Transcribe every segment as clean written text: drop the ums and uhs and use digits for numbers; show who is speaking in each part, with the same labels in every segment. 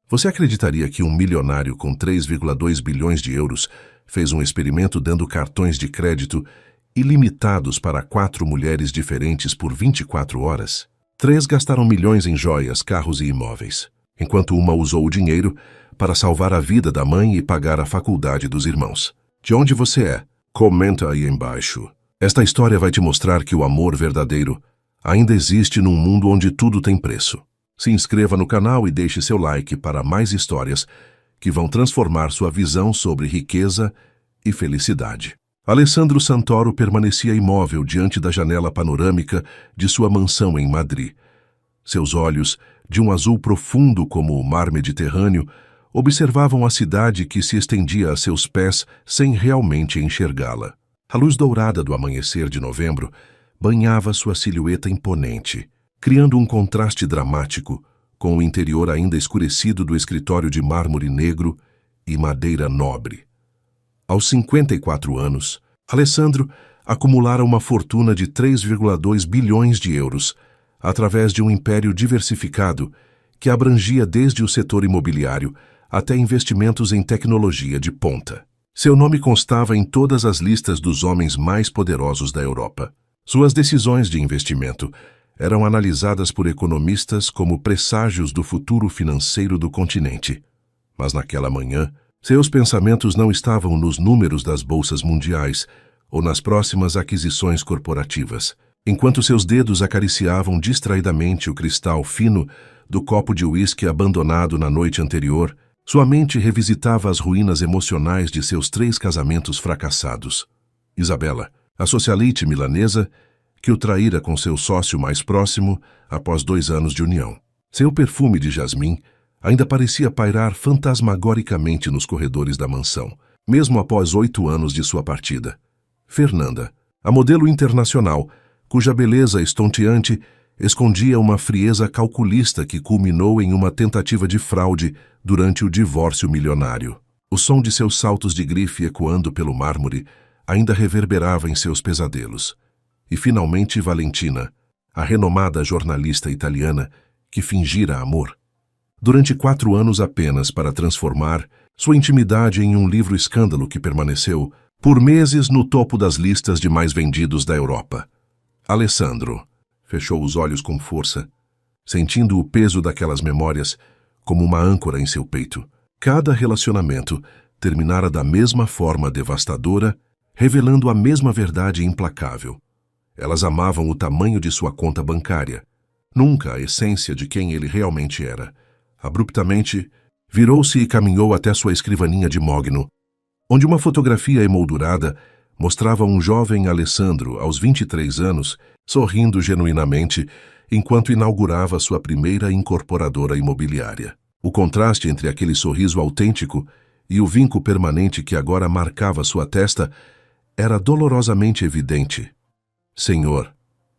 Speaker 1: Você acreditaria que um milionário com 3,2 bilhões de euros fez um experimento dando cartões de crédito ilimitados para 4 mulheres diferentes por 24 horas? 3 gastaram milhões em joias, carros e imóveis, enquanto uma usou o dinheiro para salvar a vida da mãe e pagar a faculdade dos irmãos. De onde você é? Comenta aí embaixo. Esta história vai te mostrar que o amor verdadeiro ainda existe num mundo onde tudo tem preço. Se inscreva no canal e deixe seu like para mais histórias que vão transformar sua visão sobre riqueza e felicidade. Alessandro Santoro permanecia imóvel diante da janela panorâmica de sua mansão em Madrid. Seus olhos, de um azul profundo como o mar Mediterrâneo, observavam a cidade que se estendia a seus pés sem realmente enxergá-la. A luz dourada do amanhecer de novembro banhava sua silhueta imponente, criando um contraste dramático com o interior ainda escurecido do escritório de mármore negro e madeira nobre. Aos 54 anos, Alessandro acumulara uma fortuna de 3,2 bilhões de euros através de um império diversificado que abrangia desde o setor imobiliário até investimentos em tecnologia de ponta. Seu nome constava em todas as listas dos homens mais poderosos da Europa. Suas decisões de investimento eram analisadas por economistas como presságios do futuro financeiro do continente. Mas naquela manhã, seus pensamentos não estavam nos números das bolsas mundiais ou nas próximas aquisições corporativas. Enquanto seus dedos acariciavam distraidamente o cristal fino do copo de uísque abandonado na noite anterior, sua mente revisitava as ruínas emocionais de seus 3 casamentos fracassados. Isabela, a socialite milanesa, que o traíra com seu sócio mais próximo após 2 anos de união. Seu perfume de jasmim ainda parecia pairar fantasmagoricamente nos corredores da mansão, mesmo após 8 anos de sua partida. Fernanda, a modelo internacional, cuja beleza estonteante escondia uma frieza calculista que culminou em uma tentativa de fraude durante o divórcio milionário. O som de seus saltos de grife ecoando pelo mármore ainda reverberava em seus pesadelos. E finalmente Valentina, a renomada jornalista italiana que fingira amor. Durante 4 anos apenas para transformar sua intimidade em um livro-escândalo que permaneceu por meses no topo das listas de mais vendidos da Europa. Alessandro fechou os olhos com força, sentindo o peso daquelas memórias como uma âncora em seu peito. Cada relacionamento terminara da mesma forma devastadora, revelando a mesma verdade implacável. Elas amavam o tamanho de sua conta bancária, nunca a essência de quem ele realmente era. Abruptamente, virou-se e caminhou até sua escrivaninha de mogno, onde uma fotografia emoldurada mostrava um jovem Alessandro, aos 23 anos, sorrindo genuinamente, enquanto inaugurava sua primeira incorporadora imobiliária. O contraste entre aquele sorriso autêntico e o vinco permanente que agora marcava sua testa era dolorosamente evidente. Senhor,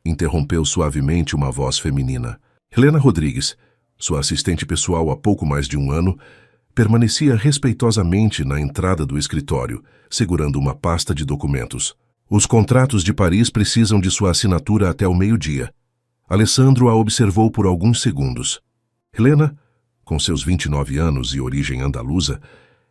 Speaker 1: interrompeu suavemente uma voz feminina. Helena Rodrigues, sua assistente pessoal há pouco mais de 1 ano, permanecia respeitosamente na entrada do escritório, segurando uma pasta de documentos. Os contratos de Paris precisam de sua assinatura até o meio-dia. Alessandro a observou por alguns segundos. Helena, com seus 29 anos e origem andaluza,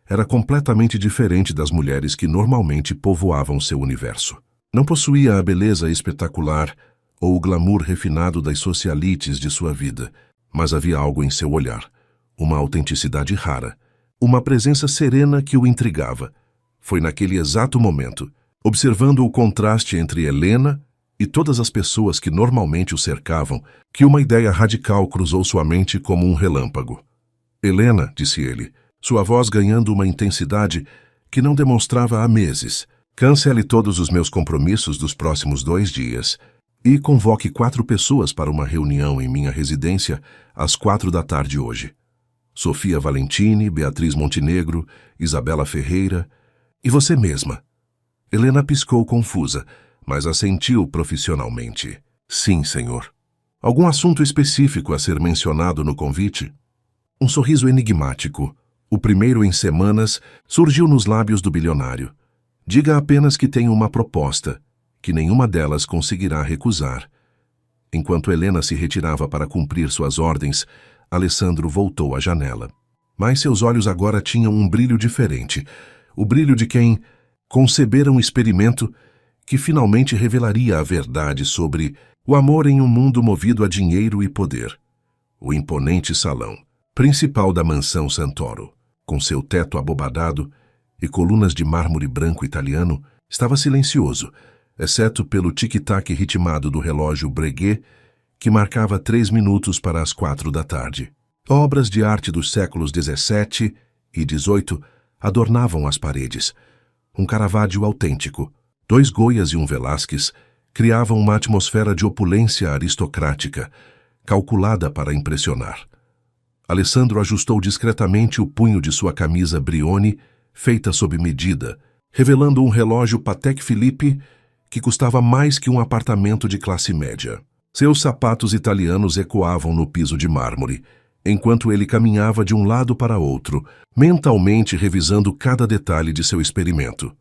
Speaker 1: era completamente diferente das mulheres que normalmente povoavam seu universo. Não possuía a beleza espetacular ou o glamour refinado das socialites de sua vida, mas havia algo em seu olhar, uma autenticidade rara, uma presença serena que o intrigava. Foi naquele exato momento, observando o contraste entre Helena e todas as pessoas que normalmente o cercavam, que uma ideia radical cruzou sua mente como um relâmpago. Helena, disse ele, sua voz ganhando uma intensidade que não demonstrava há meses, cancele todos os meus compromissos dos próximos 2 dias e convoque 4 pessoas para uma reunião em minha residência às 4 da tarde hoje. Sofia Valentini, Beatriz Montenegro, Isabela Ferreira e você mesma. Helena piscou confusa, mas assentiu profissionalmente. Sim, senhor. Algum assunto específico a ser mencionado no convite? Um sorriso enigmático, o primeiro em semanas, surgiu nos lábios do bilionário. Diga apenas que tem uma proposta, que nenhuma delas conseguirá recusar. Enquanto Helena se retirava para cumprir suas ordens, Alessandro voltou à janela. Mas seus olhos agora tinham um brilho diferente, o brilho de quem concebera um experimento que finalmente revelaria a verdade sobre o amor em um mundo movido a dinheiro e poder. O imponente salão principal da mansão Santoro, com seu teto abobadado e colunas de mármore branco italiano, estava silencioso, exceto pelo tic-tac ritmado do relógio Breguet, que marcava 3 minutos para as 4 da tarde. Obras de arte dos séculos XVII e XVIII adornavam as paredes. Um Caravaggio autêntico, 2 Goyas e um Velázquez criavam uma atmosfera de opulência aristocrática, calculada para impressionar. Alessandro ajustou discretamente o punho de sua camisa Brioni, feita sob medida, revelando um relógio Patek Philippe que custava mais que um apartamento de classe média. Seus sapatos italianos ecoavam no piso de mármore, enquanto ele caminhava de um lado para outro, mentalmente revisando cada detalhe de seu experimento.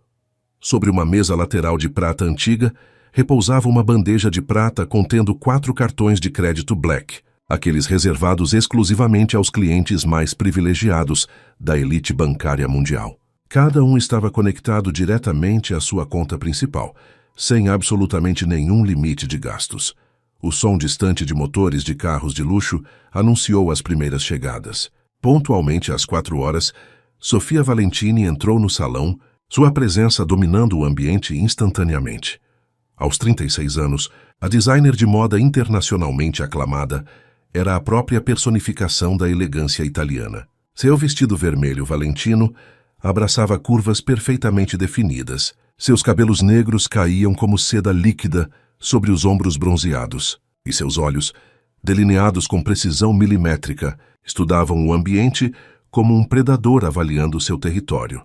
Speaker 1: Sobre uma mesa lateral de prata antiga, repousava uma bandeja de prata contendo 4 cartões de crédito Black, aqueles reservados exclusivamente aos clientes mais privilegiados da elite bancária mundial. Cada um estava conectado diretamente à sua conta principal, sem absolutamente nenhum limite de gastos. O som distante de motores de carros de luxo anunciou as primeiras chegadas. Pontualmente às 4 horas, Sofia Valentini entrou no salão, sua presença dominando o ambiente instantaneamente. Aos 36 anos, a designer de moda internacionalmente aclamada era a própria personificação da elegância italiana. Seu vestido vermelho valentino abraçava curvas perfeitamente definidas. Seus cabelos negros caíam como seda líquida sobre os ombros bronzeados, e seus olhos, delineados com precisão milimétrica, estudavam o ambiente como um predador avaliando seu território.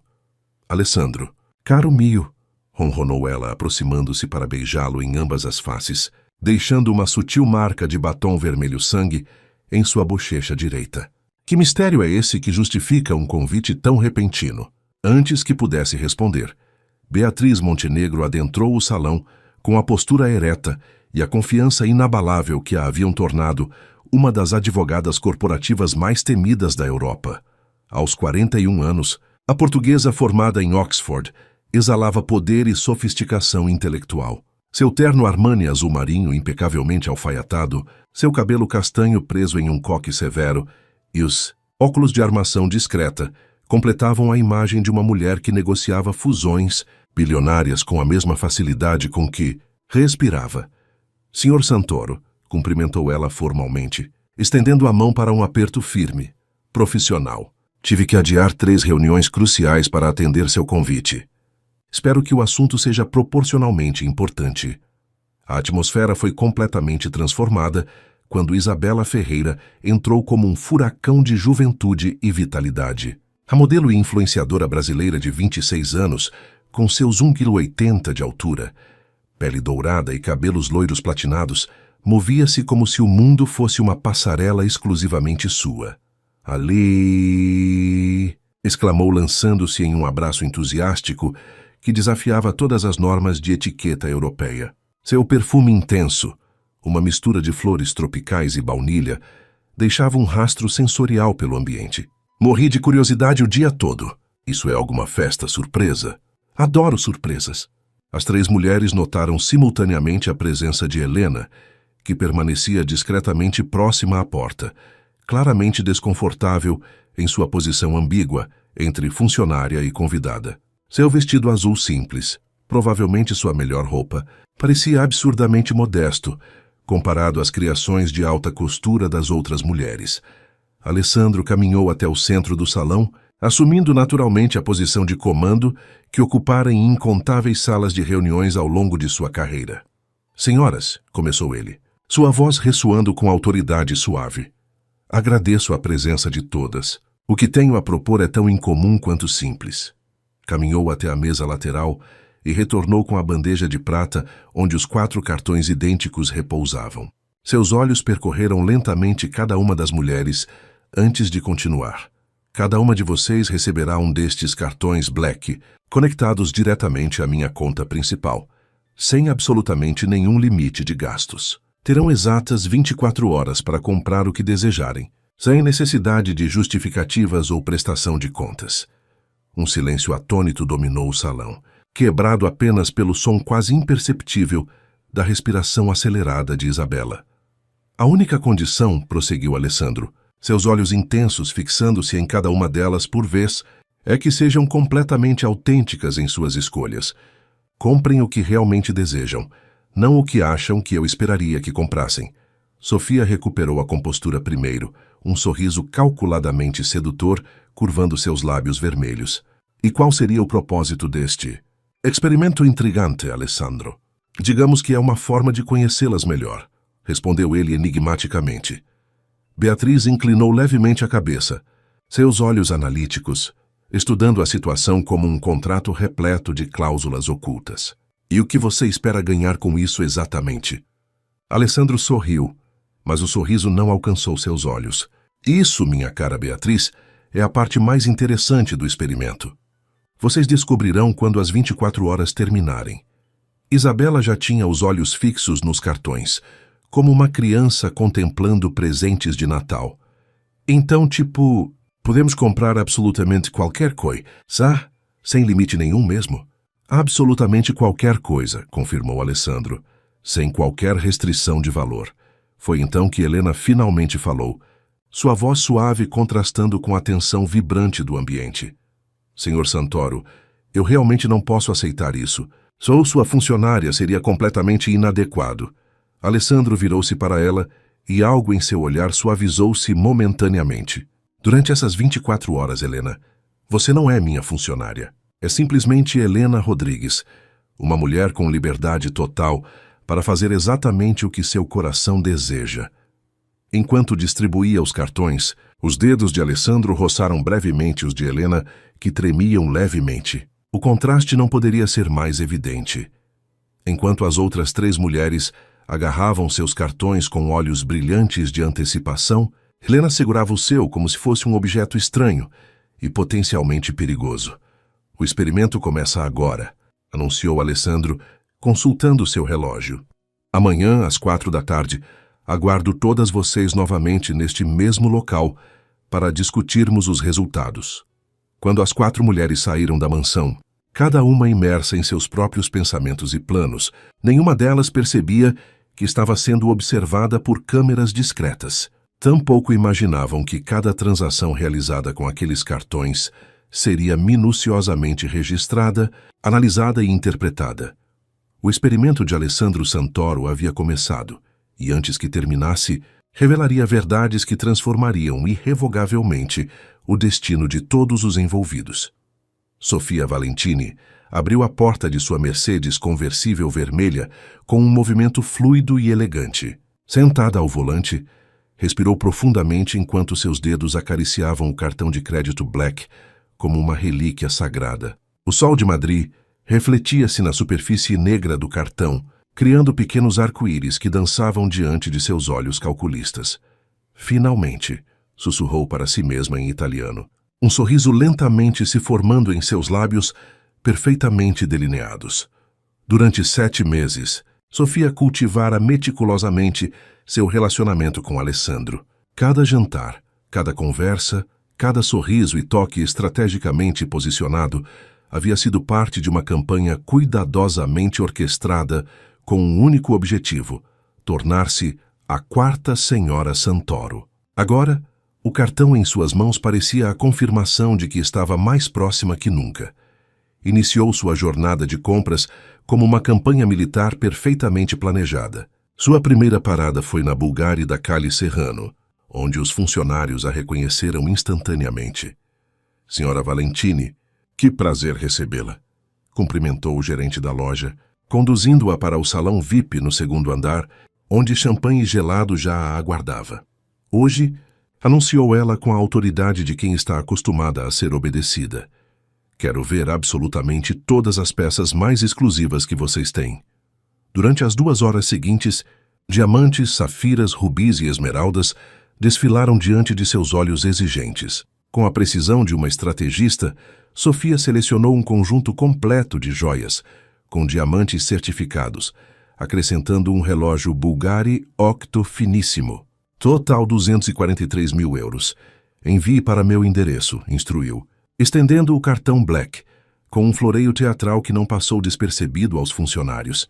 Speaker 1: Alessandro, caro mio, ronronou ela, aproximando-se para beijá-lo em ambas as faces, deixando uma sutil marca de batom vermelho-sangue em sua bochecha direita. Que mistério é esse que justifica um convite tão repentino? Antes que pudesse responder, Beatriz Montenegro adentrou o salão com a postura ereta e a confiança inabalável que a haviam tornado uma das advogadas corporativas mais temidas da Europa. Aos 41 anos, a portuguesa formada em Oxford exalava poder e sofisticação intelectual. Seu terno Armani azul marinho impecavelmente alfaiatado, seu cabelo castanho preso em um coque severo e os óculos de armação discreta completavam a imagem de uma mulher que negociava fusões bilionárias com a mesma facilidade com que respirava. Senhor Santoro, cumprimentou ela formalmente, estendendo a mão para um aperto firme, profissional. Tive que adiar 3 reuniões cruciais para atender seu convite. Espero que o assunto seja proporcionalmente importante. A atmosfera foi completamente transformada quando Isabela Ferreira entrou como um furacão de juventude e vitalidade. A modelo e influenciadora brasileira de 26 anos, com seus 1,80 kg de altura, pele dourada e cabelos loiros platinados, movia-se como se o mundo fosse uma passarela exclusivamente sua. Ali! Exclamou, lançando-se em um abraço entusiástico que desafiava todas as normas de etiqueta europeia. Seu perfume intenso, uma mistura de flores tropicais e baunilha, deixava um rastro sensorial pelo ambiente. Morri de curiosidade o dia todo. Isso é alguma festa surpresa? Adoro surpresas. As 3 mulheres notaram simultaneamente a presença de Helena, que permanecia discretamente próxima à porta, claramente desconfortável em sua posição ambígua entre funcionária e convidada. Seu vestido azul simples, provavelmente sua melhor roupa, parecia absurdamente modesto, comparado às criações de alta costura das outras mulheres. Alessandro caminhou até o centro do salão, assumindo naturalmente a posição de comando que ocupara em incontáveis salas de reuniões ao longo de sua carreira. Senhoras, começou ele, sua voz ressoando com autoridade suave. Agradeço a presença de todas. O que tenho a propor é tão incomum quanto simples. Caminhou até a mesa lateral e retornou com a bandeja de prata onde os 4 cartões idênticos repousavam. Seus olhos percorreram lentamente cada uma das mulheres antes de continuar. Cada uma de vocês receberá um destes cartões Black, conectados diretamente à minha conta principal, sem absolutamente nenhum limite de gastos. Terão exatas 24 horas para comprar o que desejarem. sem necessidade de justificativas ou prestação de contas. Um silêncio atônito dominou o salão, quebrado apenas pelo som quase imperceptível da respiração acelerada de Isabela. A única condição, prosseguiu Alessandro, seus olhos intensos fixando-se em cada uma delas por vez, é que sejam completamente autênticas em suas escolhas. Comprem o que realmente desejam, não o que acham que eu esperaria que comprassem. Sofia recuperou a compostura primeiro, um sorriso calculadamente sedutor, curvando seus lábios vermelhos. E qual seria o propósito deste experimento intrigante, Alessandro? Digamos que é uma forma de conhecê-las melhor, respondeu ele enigmaticamente. Beatriz inclinou levemente a cabeça, seus olhos analíticos, estudando a situação como um contrato repleto de cláusulas ocultas. E o que você espera ganhar com isso exatamente? Alessandro sorriu, mas o sorriso não alcançou seus olhos. Isso, minha cara Beatriz, é a parte mais interessante do experimento. Vocês descobrirão quando as 24 horas terminarem. Isabela já tinha os olhos fixos nos cartões, como uma criança contemplando presentes de Natal. Então, tipo, podemos comprar absolutamente qualquer coisa, sabe? Sem limite nenhum mesmo? Absolutamente qualquer coisa, confirmou Alessandro, sem qualquer restrição de valor. Foi então que Helena finalmente falou, sua voz suave contrastando com a tensão vibrante do ambiente. Senhor Santoro, eu realmente não posso aceitar isso. Sou sua funcionária, seria completamente inadequado. Alessandro virou-se para ela e algo em seu olhar suavizou-se momentaneamente. Durante essas 24 horas, Helena, você não é minha funcionária. É simplesmente Helena Rodrigues, uma mulher com liberdade total para fazer exatamente o que seu coração deseja. Enquanto distribuía os cartões, os dedos de Alessandro roçaram brevemente os de Helena, que tremiam levemente. O contraste não poderia ser mais evidente. Enquanto as outras 3 mulheres agarravam seus cartões com olhos brilhantes de antecipação, Helena segurava o seu como se fosse um objeto estranho e potencialmente perigoso. O experimento começa agora, anunciou Alessandro, consultando seu relógio. Amanhã, às 4 da tarde, aguardo todas vocês novamente neste mesmo local para discutirmos os resultados. Quando as 4 mulheres saíram da mansão, cada uma imersa em seus próprios pensamentos e planos, nenhuma delas percebia que estava sendo observada por câmeras discretas. Tampouco imaginavam que cada transação realizada com aqueles cartões seria minuciosamente registrada, analisada e interpretada. O experimento de Alessandro Santoro havia começado, e antes que terminasse, revelaria verdades que transformariam irrevogavelmente o destino de todos os envolvidos. Sofia Valentini abriu a porta de sua Mercedes conversível vermelha com um movimento fluido e elegante. Sentada ao volante, respirou profundamente enquanto seus dedos acariciavam o cartão de crédito Black como uma relíquia sagrada. O sol de Madrid refletia-se na superfície negra do cartão, criando pequenos arco-íris que dançavam diante de seus olhos calculistas. Finalmente, sussurrou para si mesma em italiano, um sorriso lentamente se formando em seus lábios perfeitamente delineados. Durante 7 meses, Sofia cultivara meticulosamente seu relacionamento com Alessandro. Cada jantar, cada conversa, cada sorriso e toque estrategicamente posicionado havia sido parte de uma campanha cuidadosamente orquestrada com um único objetivo, tornar-se a 4ª Senhora Santoro. Agora, o cartão em suas mãos parecia a confirmação de que estava mais próxima que nunca. Iniciou sua jornada de compras como uma campanha militar perfeitamente planejada. Sua primeira parada foi na Bulgária da Calle Serrano, onde os funcionários a reconheceram instantaneamente. Senhora Valentini, que prazer recebê-la, cumprimentou o gerente da loja, conduzindo-a para o salão VIP no 2º andar, onde champanhe gelado já a aguardava. Hoje, anunciou ela com a autoridade de quem está acostumada a ser obedecida. Quero ver absolutamente todas as peças mais exclusivas que vocês têm. Durante as 2 horas seguintes, diamantes, safiras, rubis e esmeraldas desfilaram diante de seus olhos exigentes. Com a precisão de uma estrategista, Sofia selecionou um conjunto completo de joias, com diamantes certificados, acrescentando um relógio Bulgari Octo finíssimo. Total 243 mil euros. Envie para meu endereço, instruiu, estendendo o cartão Black, com um floreio teatral que não passou despercebido aos funcionários.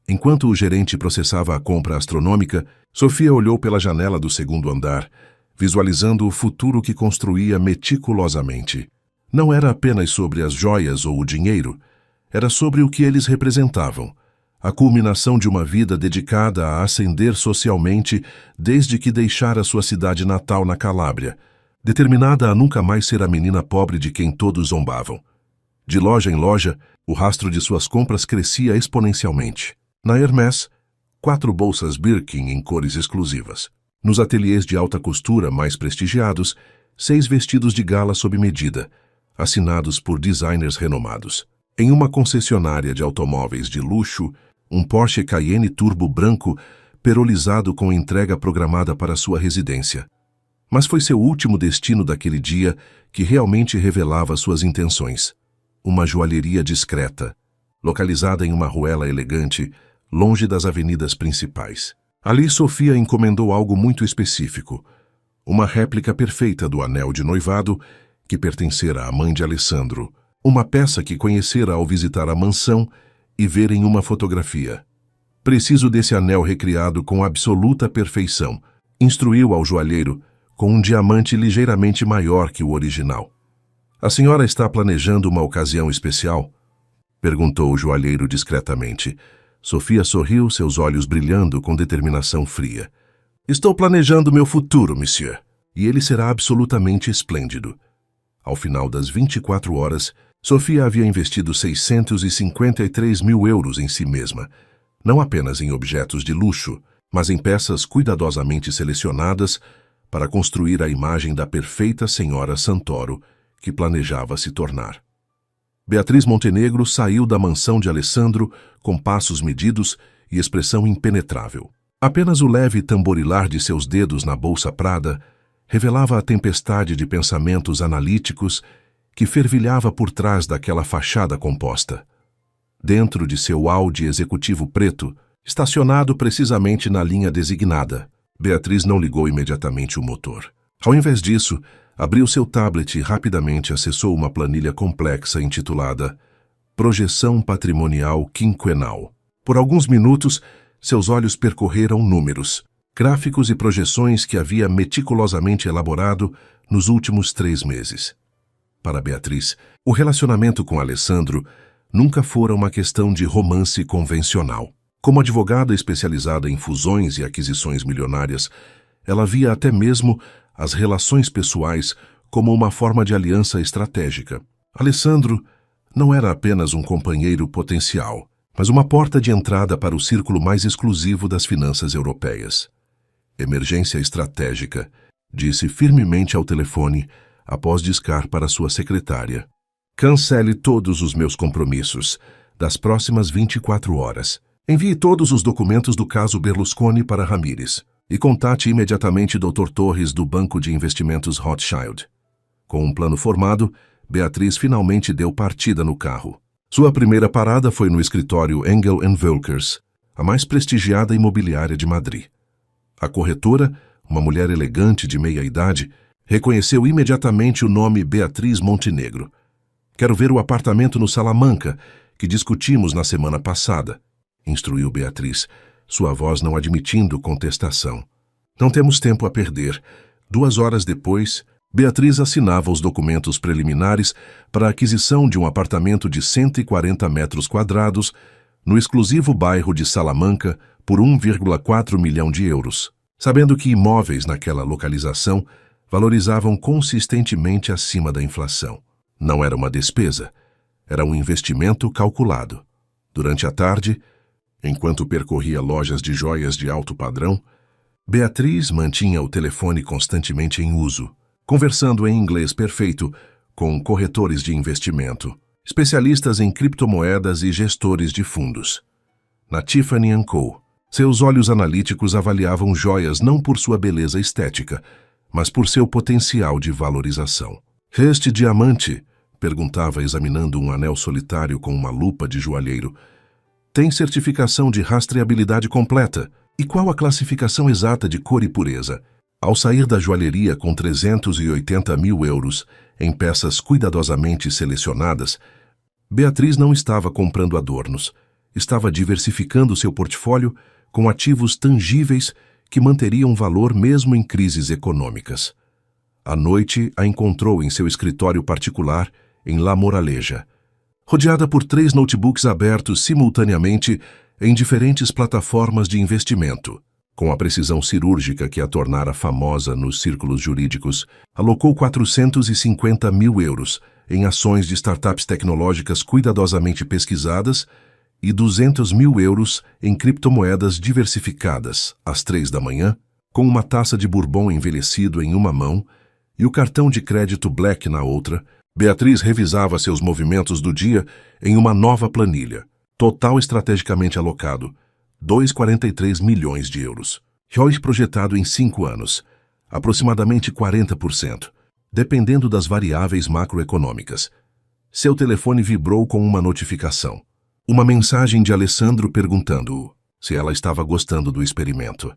Speaker 1: Enquanto o gerente processava a compra astronômica, Sofia olhou pela janela do segundo andar, visualizando o futuro que construía meticulosamente. Não era apenas sobre as joias ou o dinheiro, era sobre o que eles representavam, a culminação de uma vida dedicada a ascender socialmente desde que deixara sua cidade natal na Calábria, determinada a nunca mais ser a menina pobre de quem todos zombavam. De loja em loja, o rastro de suas compras crescia exponencialmente. Na Hermès, 4 bolsas Birkin em cores exclusivas. Nos ateliês de alta costura mais prestigiados, 6 vestidos de gala sob medida, assinados por designers renomados. Em uma concessionária de automóveis de luxo, um Porsche Cayenne Turbo branco perolizado com entrega programada para sua residência. Mas foi seu último destino daquele dia que realmente revelava suas intenções. Uma joalheria discreta, localizada em uma ruela elegante, longe das avenidas principais. Ali Sofia encomendou algo muito específico, uma réplica perfeita do anel de noivado que pertencera à mãe de Alessandro, uma peça que conhecera ao visitar a mansão e ver em uma fotografia. Preciso desse anel recriado com absoluta perfeição, instruiu ao joalheiro, com um diamante ligeiramente maior que o original. A senhora está planejando uma ocasião especial? Perguntou o joalheiro discretamente. Sofia sorriu, seus olhos brilhando com determinação fria. Estou planejando meu futuro, monsieur, e ele será absolutamente esplêndido. Ao final das 24 horas, Sofia havia investido 653 mil euros em si mesma, não apenas em objetos de luxo, mas em peças cuidadosamente selecionadas para construir a imagem da perfeita senhora Santoro que planejava se tornar. Beatriz Montenegro saiu da mansão de Alessandro com passos medidos e expressão impenetrável. Apenas o leve tamborilar de seus dedos na bolsa Prada revelava a tempestade de pensamentos analíticos que fervilhava por trás daquela fachada composta. Dentro de seu Audi executivo preto, estacionado precisamente na linha designada, Beatriz não ligou imediatamente o motor. Ao invés disso, abriu seu tablet e rapidamente acessou uma planilha complexa intitulada Projeção Patrimonial Quinquenal. Por alguns minutos, seus olhos percorreram números, gráficos e projeções que havia meticulosamente elaborado nos últimos 3 meses. Para Beatriz, o relacionamento com Alessandro nunca fora uma questão de romance convencional. Como advogada especializada em fusões e aquisições milionárias, ela via até mesmo as relações pessoais como uma forma de aliança estratégica. Alessandro não era apenas um companheiro potencial, mas uma porta de entrada para o círculo mais exclusivo das finanças europeias. Emergência estratégica, disse firmemente ao telefone após discar para sua secretária. Cancele todos os meus compromissos das próximas 24 horas. Envie todos os documentos do caso Berlusconi para Ramírez e contate imediatamente Dr. Torres do Banco de Investimentos Rothschild. Com um plano formado, Beatriz finalmente deu partida no carro. Sua primeira parada foi no escritório Engel & Völkers, a mais prestigiada imobiliária de Madrid. A corretora, uma mulher elegante de meia-idade, reconheceu imediatamente o nome Beatriz Montenegro. Quero ver o apartamento no Salamanca, que discutimos na semana passada, instruiu Beatriz, sua voz não admitindo contestação. Não temos tempo a perder. 2 horas depois, Beatriz assinava os documentos preliminares para a aquisição de um apartamento de 140 metros quadrados no exclusivo bairro de Salamanca por 1,4 milhão de euros, sabendo que imóveis naquela localização valorizavam consistentemente acima da inflação. Não era uma despesa, era um investimento calculado. Durante a tarde, enquanto percorria lojas de joias de alto padrão, Beatriz mantinha o telefone constantemente em uso, conversando em inglês perfeito com corretores de investimento, especialistas em criptomoedas e gestores de fundos. Na Tiffany & Co., seus olhos analíticos avaliavam joias não por sua beleza estética, mas por seu potencial de valorização. Este diamante, perguntava examinando um anel solitário com uma lupa de joalheiro, tem certificação de rastreabilidade completa, E qual a classificação exata de cor e pureza? Ao sair da joalheria com 380 mil euros em peças cuidadosamente selecionadas, Beatriz não estava comprando adornos. Estava diversificando seu portfólio com ativos tangíveis que manteriam valor mesmo em crises econômicas. À noite, a encontrou em seu escritório particular, em La Moraleja, rodeada por 3 notebooks abertos simultaneamente em diferentes plataformas de investimento. Com a precisão cirúrgica que a tornara famosa nos círculos jurídicos, alocou 450 mil euros em ações de startups tecnológicas cuidadosamente pesquisadas e 200 mil euros em criptomoedas diversificadas, às 3 da manhã, com uma taça de bourbon envelhecido em uma mão e o cartão de crédito Black na outra. Beatriz revisava seus movimentos do dia em uma nova planilha. Total estrategicamente alocado, 2,43 milhões de euros. ROI projetado em 5 anos, aproximadamente 40%, dependendo das variáveis macroeconômicas. Seu telefone vibrou com uma notificação. Uma mensagem de Alessandro perguntando-o se ela estava gostando do experimento.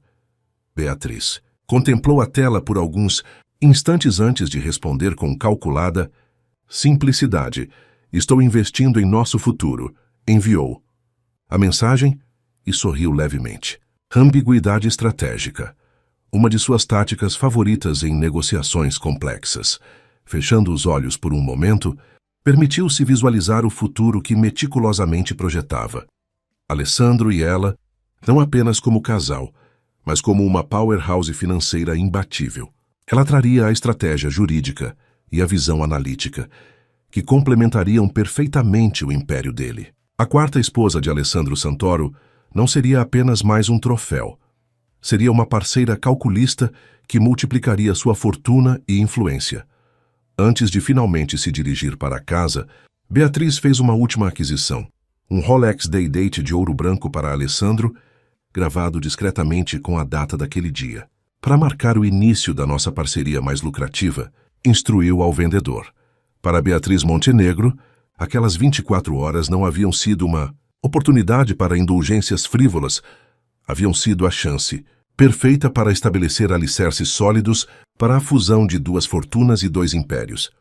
Speaker 1: Beatriz contemplou a tela por alguns instantes antes de responder com calculada simplicidade. Estou investindo em nosso futuro. Enviou a mensagem e sorriu levemente. Ambiguidade estratégica. Uma de suas táticas favoritas em negociações complexas. Fechando os olhos por um momento, permitiu-se visualizar o futuro que meticulosamente projetava. Alessandro e ela, não apenas como casal, mas como uma powerhouse financeira imbatível. Ela traria a estratégia jurídica e a visão analítica, que complementariam perfeitamente o império dele. A quarta esposa de Alessandro Santoro não seria apenas mais um troféu. Seria uma parceira calculista que multiplicaria sua fortuna e influência. Antes de finalmente se dirigir para casa, Beatriz fez uma última aquisição. Um Rolex Day-Date de ouro branco para Alessandro, gravado discretamente com a data daquele dia. Para marcar o início da nossa parceria mais lucrativa, instruiu ao vendedor. Para Beatriz Montenegro, aquelas 24 horas não haviam sido uma oportunidade para indulgências frívolas, haviam sido a chance perfeita para estabelecer alicerces sólidos para a fusão de 2 fortunas e 2 impérios.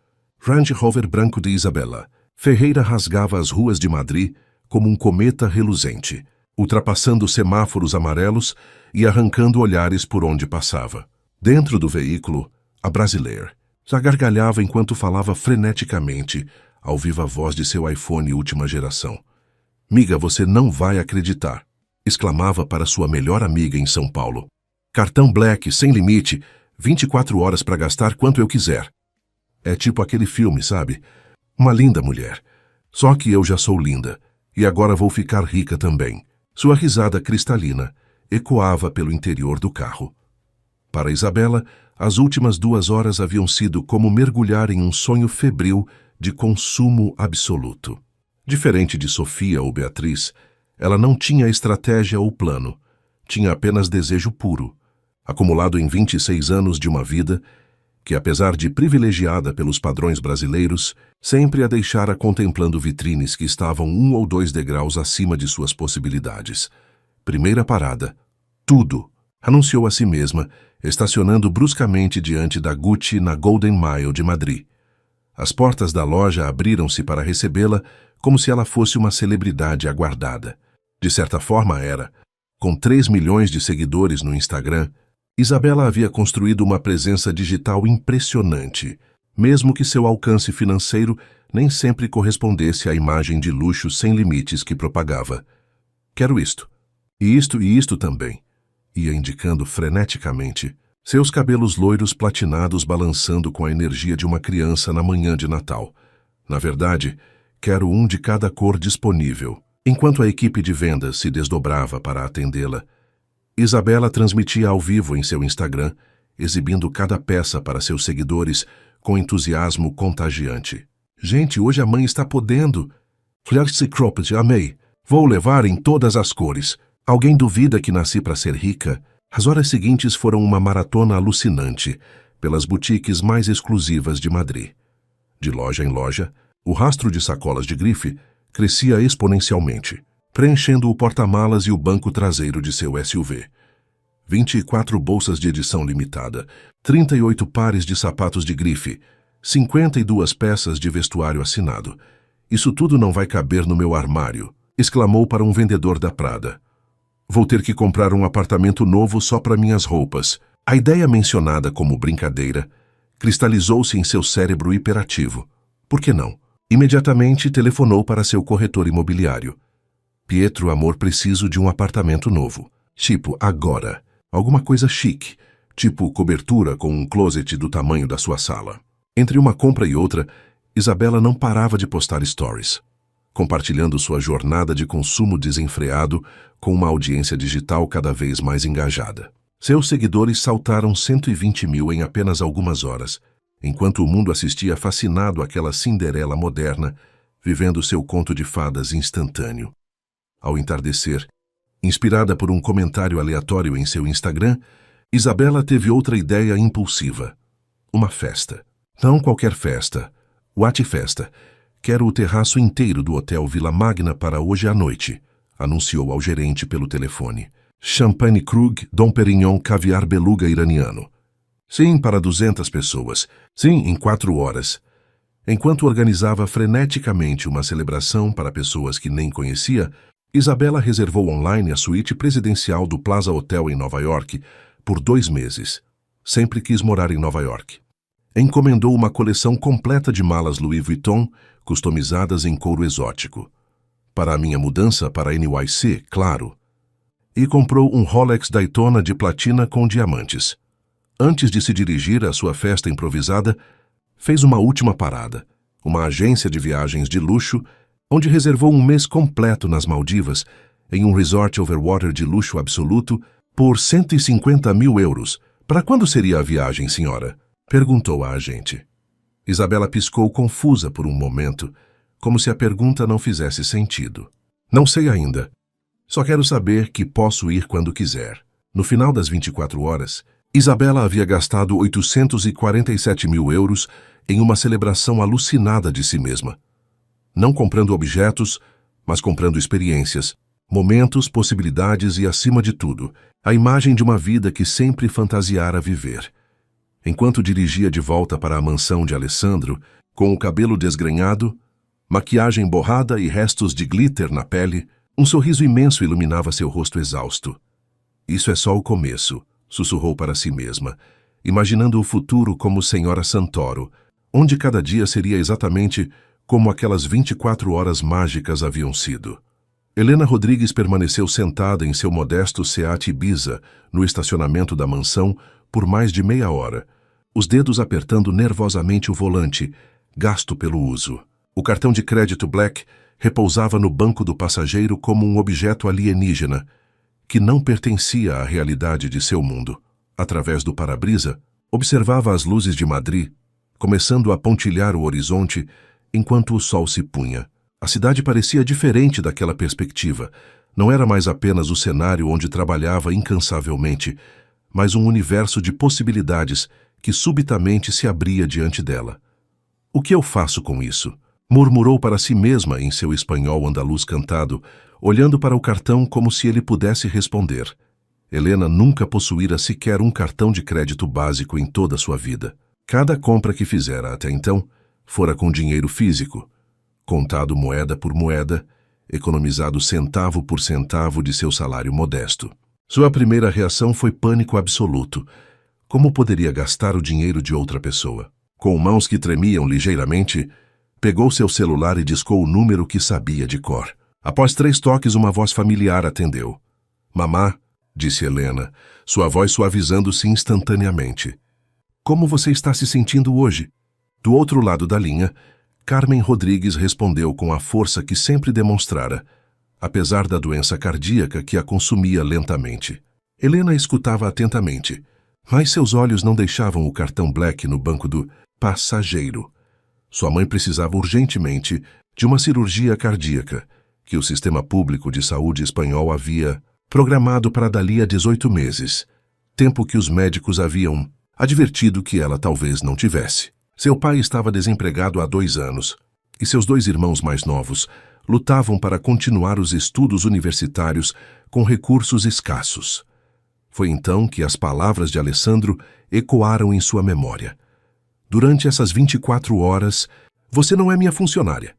Speaker 1: Range Rover branco de Isabela. Ferreira rasgava as ruas de Madrid como um cometa reluzente, ultrapassando semáforos amarelos e arrancando olhares por onde passava. Dentro do veículo, a brasileira já gargalhava enquanto falava freneticamente ao viva voz de seu iPhone última geração. "Miga, você não vai acreditar", exclamava para sua melhor amiga em São Paulo. "Cartão Black, sem limite, 24 horas para gastar quanto eu quiser. É tipo aquele filme, sabe? Uma linda mulher. Só que eu já sou linda, e agora vou ficar rica também." Sua risada cristalina ecoava pelo interior do carro. Para Isabela, as últimas 2 horas haviam sido como mergulhar em um sonho febril de consumo absoluto. Diferente de Sofia ou Beatriz, ela não tinha estratégia ou plano, tinha apenas desejo puro, acumulado em 26 anos de uma vida que, apesar de privilegiada pelos padrões brasileiros, sempre a deixara contemplando vitrines que estavam 1 ou 2 degraus acima de suas possibilidades. Primeira parada, tudo, anunciou a si mesma, estacionando bruscamente diante da Gucci na Golden Mile de Madrid. As portas da loja abriram-se para recebê-la como se ela fosse uma celebridade aguardada. De certa forma era. Com 3 milhões de seguidores no Instagram, Isabela havia construído uma presença digital impressionante, mesmo que seu alcance financeiro nem sempre correspondesse à imagem de luxo sem limites que propagava. "Quero isto, e isto também", ia indicando freneticamente, seus cabelos loiros platinados balançando com a energia de uma criança na manhã de Natal. "Na verdade, quero um de cada cor disponível." Enquanto a equipe de vendas se desdobrava para atendê-la, Isabela transmitia ao vivo em seu Instagram, exibindo cada peça para seus seguidores com entusiasmo contagiante. "Gente, hoje a mãe está podendo. Flirty Cropped, amei. Vou levar em todas as cores. Alguém duvida que nasci para ser rica?" As horas seguintes foram uma maratona alucinante pelas boutiques mais exclusivas de Madrid. De loja em loja, o rastro de sacolas de grife crescia exponencialmente, preenchendo o porta-malas e o banco traseiro de seu SUV. 24 bolsas de edição limitada, 38 pares de sapatos de grife, 52 peças de vestuário assinado. Isso tudo não vai caber no meu armário, exclamou para um vendedor da Prada. Vou ter que comprar um apartamento novo só para minhas roupas. A ideia mencionada como brincadeira cristalizou-se em seu cérebro hiperativo. Por que não? Imediatamente telefonou para seu corretor imobiliário. Pietro, amor, preciso de um apartamento novo. Tipo, agora. Alguma coisa chique. Tipo, cobertura com um closet do tamanho da sua sala. Entre uma compra e outra, Isabela não parava de postar stories, compartilhando sua jornada de consumo desenfreado com uma audiência digital cada vez mais engajada. Seus seguidores saltaram 120 mil em apenas algumas horas, enquanto o mundo assistia fascinado àquela Cinderela moderna, vivendo seu conto de fadas instantâneo. Ao entardecer, inspirada por um comentário aleatório em seu Instagram, Isabela teve outra ideia impulsiva. Uma festa. Não qualquer festa. What festa? Quero o terraço inteiro do Hotel Vila Magna para hoje à noite, anunciou ao gerente pelo telefone. Champagne Krug, Dom Perignon, caviar beluga iraniano. Sim, para 200 pessoas. Sim, em 4 horas. Enquanto organizava freneticamente uma celebração para pessoas que nem conhecia, Isabela reservou online a suíte presidencial do Plaza Hotel em Nova York por 2 meses. Sempre quis morar em Nova York. Encomendou uma coleção completa de malas Louis Vuitton, customizadas em couro exótico. Para a minha mudança para NYC, claro. E comprou um Rolex Daytona de platina com diamantes. Antes de se dirigir à sua festa improvisada, fez uma última parada, uma agência de viagens de luxo, onde reservou um mês completo nas Maldivas, em um resort overwater de luxo absoluto, por 150 mil euros. Para quando seria a viagem, senhora? Perguntou a agente. Isabela piscou confusa por um momento, como se a pergunta não fizesse sentido. Não sei ainda. Só quero saber que posso ir quando quiser. No final das 24 horas, Isabela havia gastado 847 mil euros em uma celebração alucinada de si mesma. Não comprando objetos, mas comprando experiências, momentos, possibilidades e, acima de tudo, a imagem de uma vida que sempre fantasiara viver. Enquanto dirigia de volta para a mansão de Alessandro, com o cabelo desgrenhado, maquiagem borrada e restos de glitter na pele, um sorriso imenso iluminava seu rosto exausto. Isso é só o começo, sussurrou para si mesma, imaginando o futuro como Senhora Santoro, onde cada dia seria exatamente como aquelas 24 horas mágicas haviam sido. Helena Rodrigues permaneceu sentada em seu modesto Seat Ibiza, no estacionamento da mansão, por mais de meia hora, os dedos apertando nervosamente o volante, gasto pelo uso. O cartão de crédito Black repousava no banco do passageiro como um objeto alienígena, que não pertencia à realidade de seu mundo. Através do para-brisa, observava as luzes de Madrid, começando a pontilhar o horizonte enquanto o sol se punha. A cidade parecia diferente daquela perspectiva. Não era mais apenas o cenário onde trabalhava incansavelmente, mas um universo de possibilidades que subitamente se abria diante dela. O que eu faço com isso? Murmurou para si mesma em seu espanhol andaluz cantado, olhando para o cartão como se ele pudesse responder. Helena nunca possuíra sequer um cartão de crédito básico em toda a sua vida. Cada compra que fizera até então fora com dinheiro físico, contado moeda por moeda, economizado centavo por centavo de seu salário modesto. Sua primeira reação foi pânico absoluto. Como poderia gastar o dinheiro de outra pessoa? Com mãos que tremiam ligeiramente, pegou seu celular e discou o número que sabia de cor. Após 3 toques, uma voz familiar atendeu. Mamá, disse Helena, sua voz suavizando-se instantaneamente. Como você está se sentindo hoje? Do outro lado da linha, Carmen Rodrigues respondeu com a força que sempre demonstrara, apesar da doença cardíaca que a consumia lentamente. Helena escutava atentamente, mas seus olhos não deixavam o cartão Black no banco do passageiro. Sua mãe precisava urgentemente de uma cirurgia cardíaca, que o sistema público de saúde espanhol havia programado para dali a 18 meses, tempo que os médicos haviam advertido que ela talvez não tivesse. Seu pai estava desempregado há 2 anos, e seus 2 irmãos mais novos lutavam para continuar os estudos universitários com recursos escassos. Foi então que as palavras de Alessandro ecoaram em sua memória. Durante essas 24 horas, você não é minha funcionária.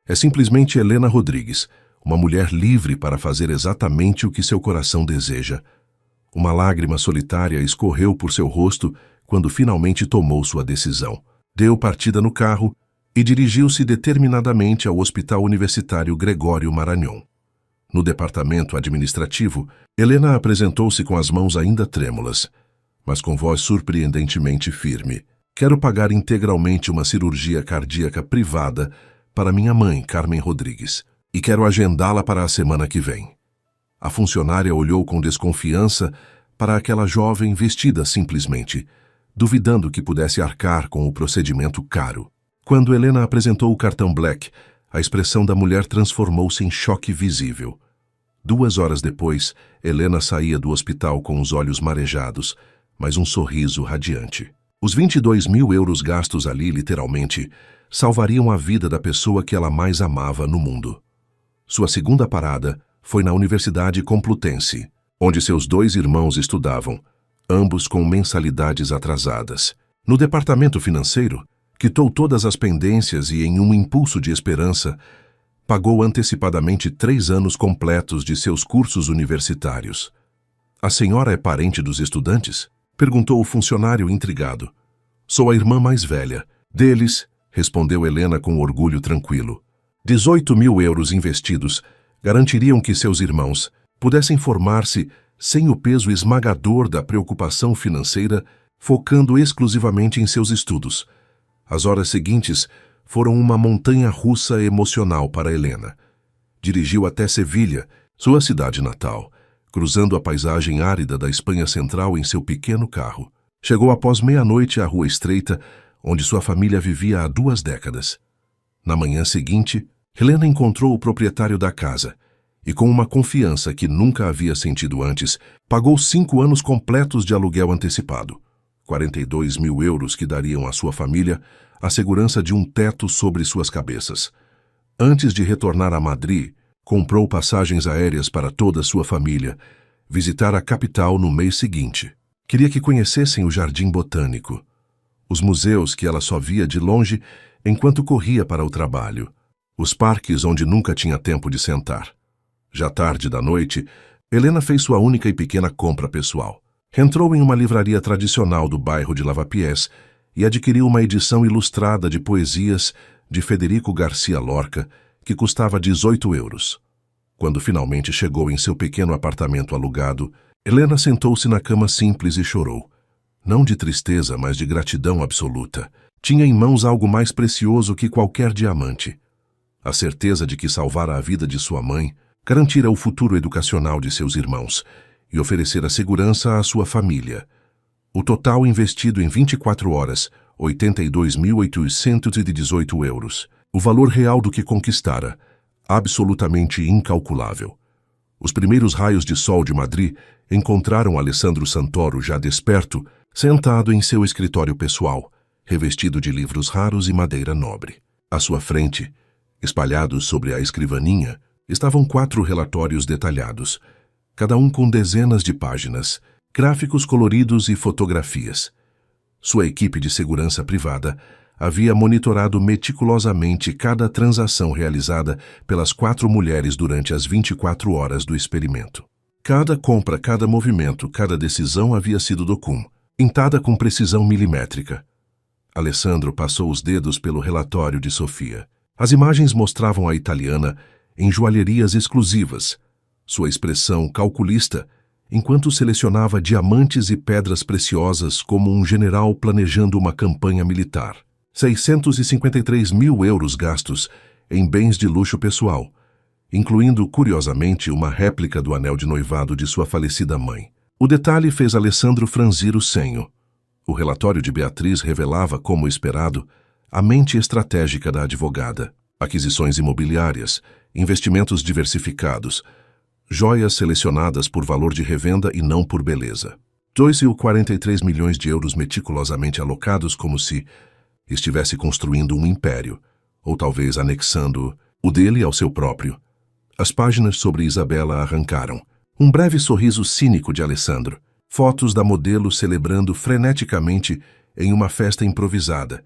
Speaker 1: É simplesmente Helena Rodrigues, uma mulher livre para fazer exatamente o que seu coração deseja. Uma lágrima solitária escorreu por seu rosto quando finalmente tomou sua decisão. Deu partida no carro e dirigiu-se determinadamente ao Hospital Universitário Gregório Marañón. No departamento administrativo, Helena apresentou-se com as mãos ainda trêmulas, mas com voz surpreendentemente firme. Quero pagar integralmente uma cirurgia cardíaca privada para minha mãe, Carmen Rodrigues, e quero agendá-la para a semana que vem. A funcionária olhou com desconfiança para aquela jovem vestida simplesmente, duvidando que pudesse arcar com o procedimento caro. Quando Helena apresentou o cartão Black, a expressão da mulher transformou-se em choque visível. 2 horas depois, Helena saía do hospital com os olhos marejados, mas um sorriso radiante. Os 22 mil euros gastos ali, literalmente, salvariam a vida da pessoa que ela mais amava no mundo. Sua segunda parada foi na Universidade Complutense, onde seus 2 irmãos estudavam, ambos com mensalidades atrasadas. No departamento financeiro, quitou todas as pendências e, em um impulso de esperança, pagou antecipadamente 3 anos completos de seus cursos universitários. A senhora é parente dos estudantes? Perguntou o funcionário intrigado. Sou a irmã mais velha. Deles, respondeu Helena com orgulho tranquilo. 18 mil euros investidos garantiriam que seus irmãos pudessem formar-se sem o peso esmagador da preocupação financeira, focando exclusivamente em seus estudos. As horas seguintes foram uma montanha-russa emocional para Helena. Dirigiu até Sevilha, sua cidade natal, cruzando a paisagem árida da Espanha Central em seu pequeno carro. Chegou após meia-noite à Rua Estreita, onde sua família vivia há 2 décadas. Na manhã seguinte, Helena encontrou o proprietário da casa e, com uma confiança que nunca havia sentido antes, pagou 5 anos completos de aluguel antecipado. 42 mil euros que dariam à sua família a segurança de um teto sobre suas cabeças. Antes de retornar a Madrid, comprou passagens aéreas para toda a sua família, visitar a capital no mês seguinte. Queria que conhecessem o Jardim Botânico, os museus que ela só via de longe enquanto corria para o trabalho, os parques onde nunca tinha tempo de sentar. Já tarde da noite, Helena fez sua única e pequena compra pessoal. Entrou em uma livraria tradicional do bairro de Lavapiés e adquiriu uma edição ilustrada de poesias de Federico Garcia Lorca, que custava 18 euros. Quando finalmente chegou em seu pequeno apartamento alugado, Helena sentou-se na cama simples e chorou. Não de tristeza, mas de gratidão absoluta. Tinha em mãos algo mais precioso que qualquer diamante. A certeza de que salvara a vida de sua mãe, garantira o futuro educacional de seus irmãos e oferecera segurança à sua família. O total investido em 24 horas, 82.818 euros. O valor real do que conquistara, absolutamente incalculável. Os primeiros raios de sol de Madrid encontraram Alessandro Santoro já desperto, sentado em seu escritório pessoal, revestido de livros raros e madeira nobre. À sua frente, espalhados sobre a escrivaninha, estavam 4 relatórios detalhados, cada um com dezenas de páginas, gráficos coloridos e fotografias. Sua equipe de segurança privada havia monitorado meticulosamente cada transação realizada pelas 4 mulheres durante as 24 horas do experimento. Cada compra, cada movimento, cada decisão havia sido documentada com precisão milimétrica. Alessandro passou os dedos pelo relatório de Sofia. As imagens mostravam a italiana em joalherias exclusivas, sua expressão calculista, enquanto selecionava diamantes e pedras preciosas como um general planejando uma campanha militar. 653 mil euros gastos em bens de luxo pessoal, incluindo, curiosamente, uma réplica do anel de noivado de sua falecida mãe. O detalhe fez Alessandro franzir o senho. O relatório de Beatriz revelava, como esperado, a mente estratégica da advogada. Aquisições imobiliárias, investimentos diversificados, joias selecionadas por valor de revenda e não por beleza. 2,43 milhões de euros meticulosamente alocados como se estivesse construindo um império, ou talvez anexando o dele ao seu próprio. As páginas sobre Isabela arrancaram. Um breve sorriso cínico de Alessandro. Fotos da modelo celebrando freneticamente em uma festa improvisada,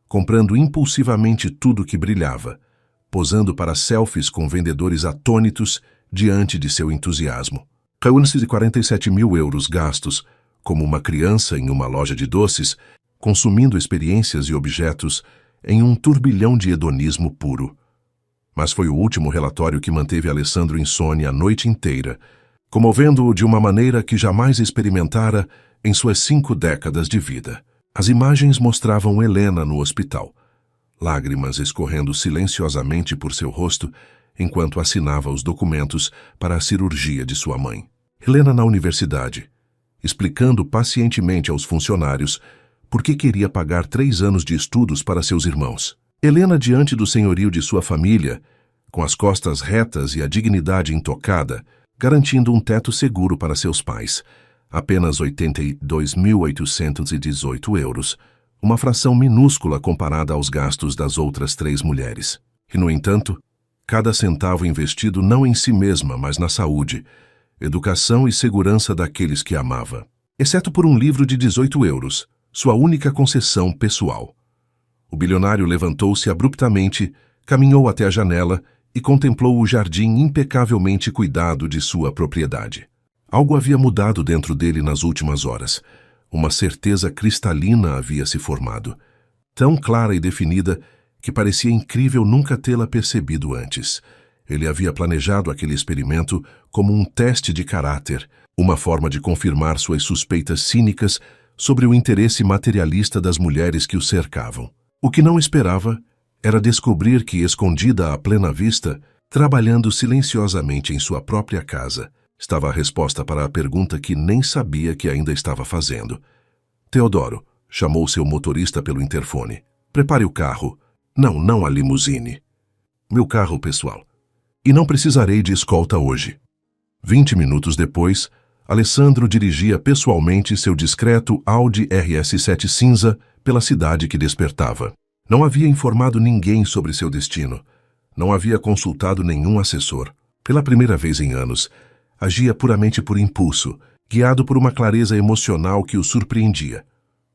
Speaker 1: comprando impulsivamente tudo que brilhava, posando para selfies com vendedores atônitos diante de seu entusiasmo. Reúne-se de 47 mil euros gastos, como uma criança em uma loja de doces, consumindo experiências e objetos em um turbilhão de hedonismo puro. Mas foi o último relatório que manteve Alessandro insone a noite inteira, comovendo-o de uma maneira que jamais experimentara em suas 5 décadas de vida. As imagens mostravam Helena no hospital, lágrimas escorrendo silenciosamente por seu rosto enquanto assinava os documentos para a cirurgia de sua mãe. Helena na universidade, explicando pacientemente aos funcionários por que queria pagar 3 anos de estudos para seus irmãos. Helena diante do senhorio de sua família, com as costas retas e a dignidade intocada, garantindo um teto seguro para seus pais, apenas 82.818 euros, uma fração minúscula comparada aos gastos das outras 3 mulheres. E, no entanto, cada centavo investido não em si mesma, mas na saúde, educação e segurança daqueles que amava. Exceto por um livro de 18 euros, sua única concessão pessoal. O bilionário levantou-se abruptamente, caminhou até a janela e contemplou o jardim impecavelmente cuidado de sua propriedade. Algo havia mudado dentro dele nas últimas horas. Uma certeza cristalina havia se formado, tão clara e definida que parecia incrível nunca tê-la percebido antes. Ele havia planejado aquele experimento como um teste de caráter, uma forma de confirmar suas suspeitas cínicas sobre o interesse materialista das mulheres que o cercavam. O que não esperava era descobrir que, escondida à plena vista, trabalhando silenciosamente em sua própria casa, estava a resposta para a pergunta que nem sabia que ainda estava fazendo. Teodoro chamou seu motorista pelo interfone. Prepare o carro. Não a limusine. Meu carro pessoal. E não precisarei de escolta hoje. 20 minutos depois, Alessandro dirigia pessoalmente seu discreto Audi RS7 cinza pela cidade que despertava. Não havia informado ninguém sobre seu destino. Não havia consultado nenhum assessor. Pela primeira vez em anos, agia puramente por impulso, guiado por uma clareza emocional que o surpreendia.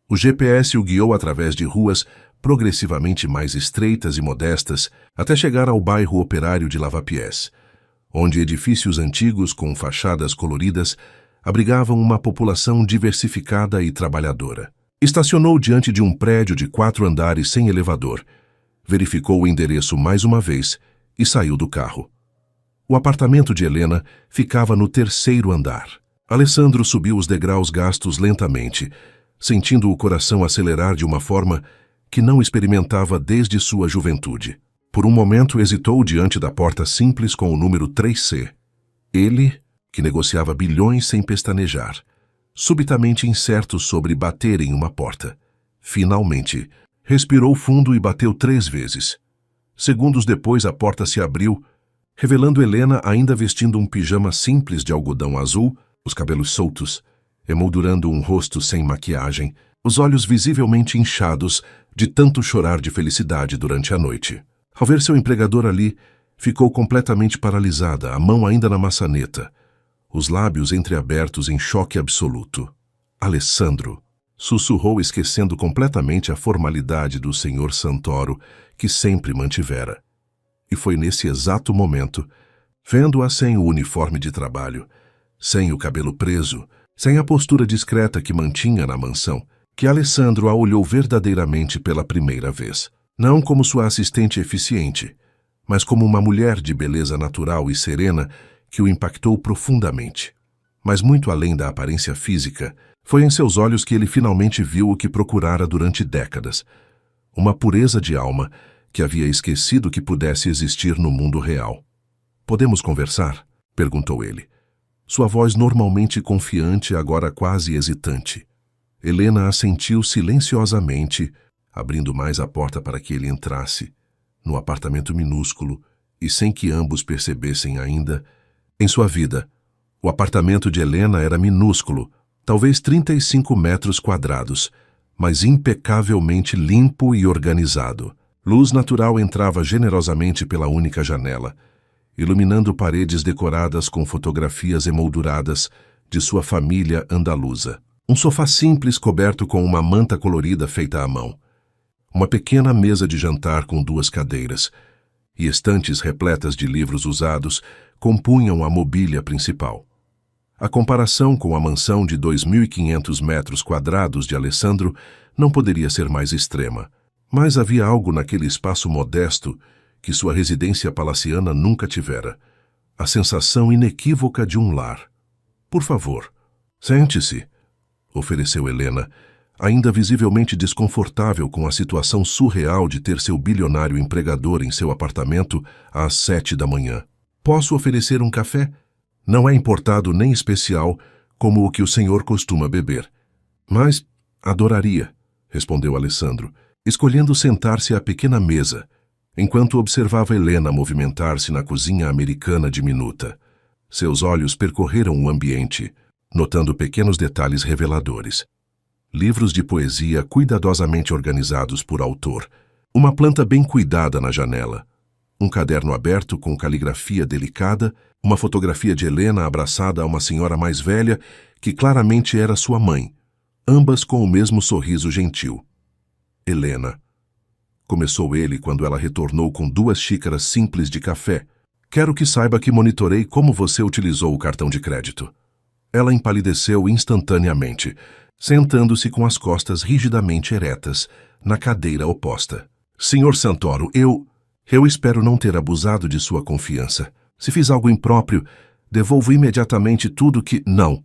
Speaker 1: O GPS o guiou através de ruas progressivamente mais estreitas e modestas até chegar ao bairro operário de Lavapiés, onde edifícios antigos com fachadas coloridas abrigavam uma população diversificada e trabalhadora. Estacionou diante de um prédio de 4 andares sem elevador, verificou o endereço mais uma vez e saiu do carro. O apartamento de Helena ficava no 3º andar. Alessandro subiu os degraus gastos lentamente, sentindo o coração acelerar de uma forma que não experimentava desde sua juventude. Por um momento hesitou diante da porta simples com o número 3C. Ele, que negociava bilhões sem pestanejar, subitamente incerto sobre bater em uma porta. Finalmente, respirou fundo e bateu 3 vezes. Segundos depois, a porta se abriu, revelando Helena ainda vestindo um pijama simples de algodão azul, os cabelos soltos, emoldurando um rosto sem maquiagem, os olhos visivelmente inchados de tanto chorar de felicidade durante a noite. Ao ver seu empregador ali, ficou completamente paralisada, a mão ainda na maçaneta, os lábios entreabertos em choque absoluto. Alessandro, sussurrou esquecendo completamente a formalidade do Sr. Santoro que sempre mantivera. E foi nesse exato momento, vendo-a sem o uniforme de trabalho, sem o cabelo preso, sem a postura discreta que mantinha na mansão, que Alessandro a olhou verdadeiramente pela primeira vez. Não como sua assistente eficiente, mas como uma mulher de beleza natural e serena que o impactou profundamente. Mas muito além da aparência física, foi em seus olhos que ele finalmente viu o que procurara durante décadas. Uma pureza de alma que havia esquecido que pudesse existir no mundo real. "Podemos conversar?" perguntou ele. Sua voz normalmente confiante, agora quase hesitante. Helena assentiu silenciosamente, abrindo mais a porta para que ele entrasse, no apartamento minúsculo, e sem que ambos percebessem ainda. Em sua vida, o apartamento de Helena era minúsculo, talvez 35 metros quadrados, mas impecavelmente limpo e organizado. Luz natural entrava generosamente pela única janela, iluminando paredes decoradas com fotografias emolduradas de sua família andaluza. Um sofá simples coberto com uma manta colorida feita à mão. Uma pequena mesa de jantar com 2 cadeiras e estantes repletas de livros usados compunham a mobília principal. A comparação com a mansão de 2.500 metros quadrados de Alessandro não poderia ser mais extrema, mas havia algo naquele espaço modesto que sua residência palaciana nunca tivera. A sensação inequívoca de um lar. Por favor, sente-se, ofereceu Helena, ainda visivelmente desconfortável com a situação surreal de ter seu bilionário empregador em seu apartamento às 7 da manhã. Posso oferecer um café? Não é importado nem especial, como o que o senhor costuma beber. Mas adoraria, respondeu Alessandro, escolhendo sentar-se à pequena mesa, enquanto observava Helena movimentar-se na cozinha americana diminuta. Seus olhos percorreram o ambiente, notando pequenos detalhes reveladores. Livros de poesia cuidadosamente organizados por autor, uma planta bem cuidada na janela, um caderno aberto com caligrafia delicada, uma fotografia de Helena abraçada a uma senhora mais velha que claramente era sua mãe, ambas com o mesmo sorriso gentil. Helena, começou ele quando ela retornou com 2 xícaras simples de café. Quero que saiba que monitorei como você utilizou o cartão de crédito. Ela empalideceu instantaneamente, sentando-se com as costas rigidamente eretas, na cadeira oposta. Senhor Santoro, eu espero não ter abusado de sua confiança. Se fiz algo impróprio, devolvo imediatamente tudo que... Não,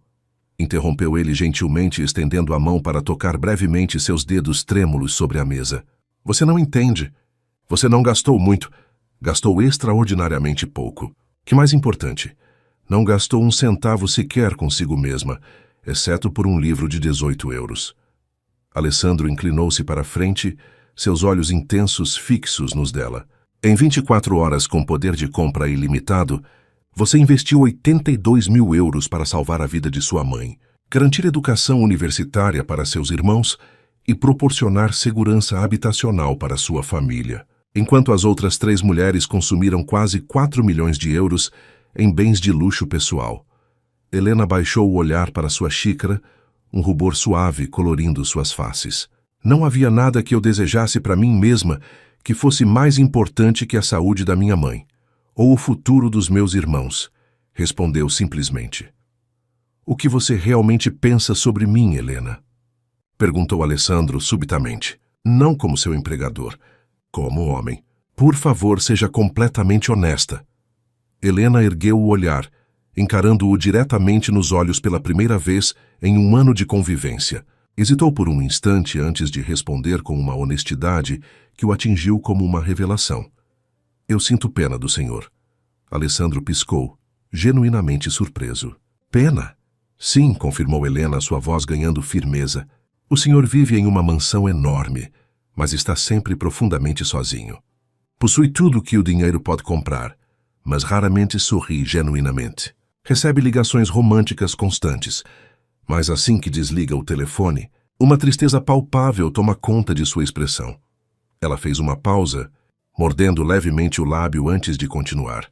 Speaker 1: interrompeu ele gentilmente, estendendo a mão para tocar brevemente seus dedos trêmulos sobre a mesa. Você não entende. Você não gastou muito. Gastou extraordinariamente pouco. Que mais importante, não gastou 1 centavo sequer consigo mesma, exceto por um livro de 18 euros. Alessandro inclinou-se para a frente, seus olhos intensos fixos nos dela. Em 24 horas com poder de compra ilimitado, você investiu 82.000 euros para salvar a vida de sua mãe, garantir educação universitária para seus irmãos e proporcionar segurança habitacional para sua família, enquanto as outras 3 mulheres consumiram quase 4 milhões de euros em bens de luxo pessoal. Helena baixou o olhar para sua xícara, um rubor suave colorindo suas faces. Não havia nada que eu desejasse para mim mesma que fosse mais importante que a saúde da minha mãe, ou o futuro dos meus irmãos, respondeu simplesmente. O que você realmente pensa sobre mim, Helena? Perguntou Alessandro subitamente. Não como seu empregador, como homem. Por favor, seja completamente honesta. Helena ergueu o olhar, encarando-o diretamente nos olhos pela primeira vez em 1 ano de convivência. Hesitou por um instante antes de responder com uma honestidade que o atingiu como uma revelação. Eu sinto pena do senhor. Alessandro piscou, genuinamente surpreso. Pena? Sim, confirmou Helena, sua voz ganhando firmeza. O senhor vive em uma mansão enorme, mas está sempre profundamente sozinho. Possui tudo o que o dinheiro pode comprar, mas raramente sorri genuinamente. Recebe ligações românticas constantes, mas assim que desliga o telefone, uma tristeza palpável toma conta de sua expressão. Ela fez uma pausa, mordendo levemente o lábio antes de continuar.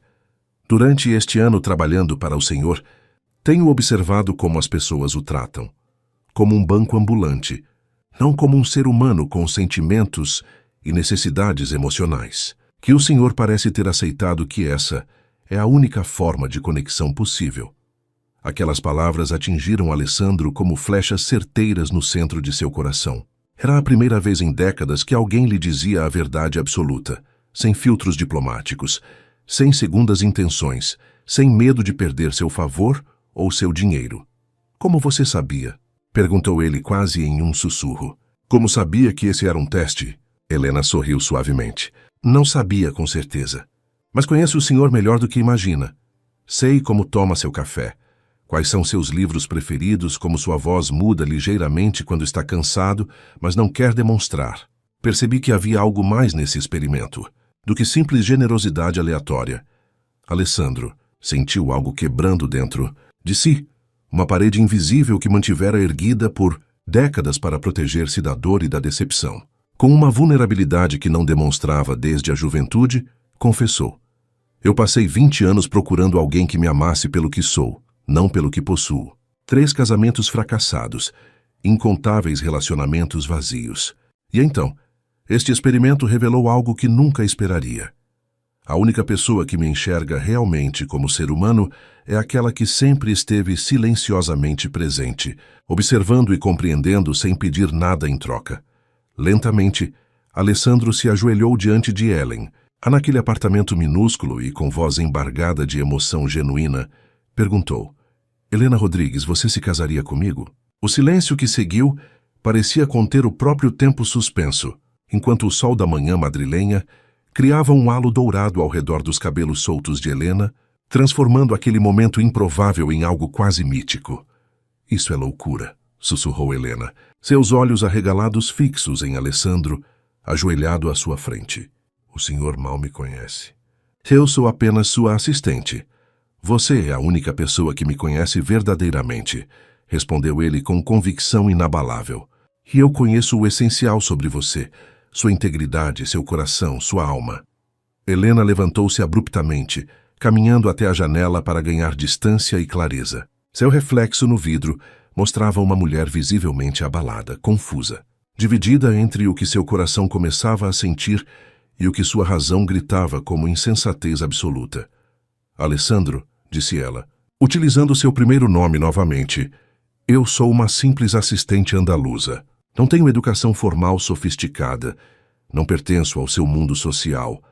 Speaker 1: Durante este ano trabalhando para o senhor, tenho observado como as pessoas o tratam. Como um banco ambulante, não como um ser humano com sentimentos e necessidades emocionais. Que o senhor parece ter aceitado que essa é a única forma de conexão possível. Aquelas palavras atingiram Alessandro como flechas certeiras no centro de seu coração. Era a primeira vez em décadas que alguém lhe dizia a verdade absoluta, sem filtros diplomáticos, sem segundas intenções, sem medo de perder seu favor ou seu dinheiro. Como você sabia? Perguntou ele quase em um sussurro. Como sabia que esse era um teste? Helena sorriu suavemente. Não sabia com certeza. Mas conheço o senhor melhor do que imagina. Sei como toma seu café. Quais são seus livros preferidos, como sua voz muda ligeiramente quando está cansado, mas não quer demonstrar. Percebi que havia algo mais nesse experimento, do que simples generosidade aleatória. Alessandro sentiu algo quebrando dentro de si, uma parede invisível que mantivera erguida por décadas para proteger-se da dor e da decepção. Com uma vulnerabilidade que não demonstrava desde a juventude, confessou. Eu passei 20 anos procurando alguém que me amasse pelo que sou, não pelo que possuo. 3 casamentos fracassados, incontáveis relacionamentos vazios. E então, este experimento revelou algo que nunca esperaria. A única pessoa que me enxerga realmente como ser humano é aquela que sempre esteve silenciosamente presente, observando e compreendendo sem pedir nada em troca. Lentamente, Alessandro se ajoelhou diante de Ellen. Naquele apartamento minúsculo e com voz embargada de emoção genuína, perguntou: Helena Rodrigues, você se casaria comigo? O silêncio que seguiu parecia conter o próprio tempo suspenso, enquanto o sol da manhã madrilenha criava um halo dourado ao redor dos cabelos soltos de Helena, transformando aquele momento improvável em algo quase mítico. Isso é loucura, sussurrou Helena, seus olhos arregalados fixos em Alessandro, ajoelhado à sua frente. O senhor mal me conhece. Eu sou apenas sua assistente. Você é a única pessoa que me conhece verdadeiramente, respondeu ele com convicção inabalável. E eu conheço o essencial sobre você, sua integridade, seu coração, sua alma. Helena levantou-se abruptamente, caminhando até a janela para ganhar distância e clareza. Seu reflexo no vidro mostrava uma mulher visivelmente abalada, confusa, dividida entre o que seu coração começava a sentir e o que sua razão gritava como insensatez absoluta. Alessandro, disse ela, utilizando seu primeiro nome novamente, eu sou uma simples assistente andaluza. Não tenho educação formal sofisticada. Não pertenço ao seu mundo social.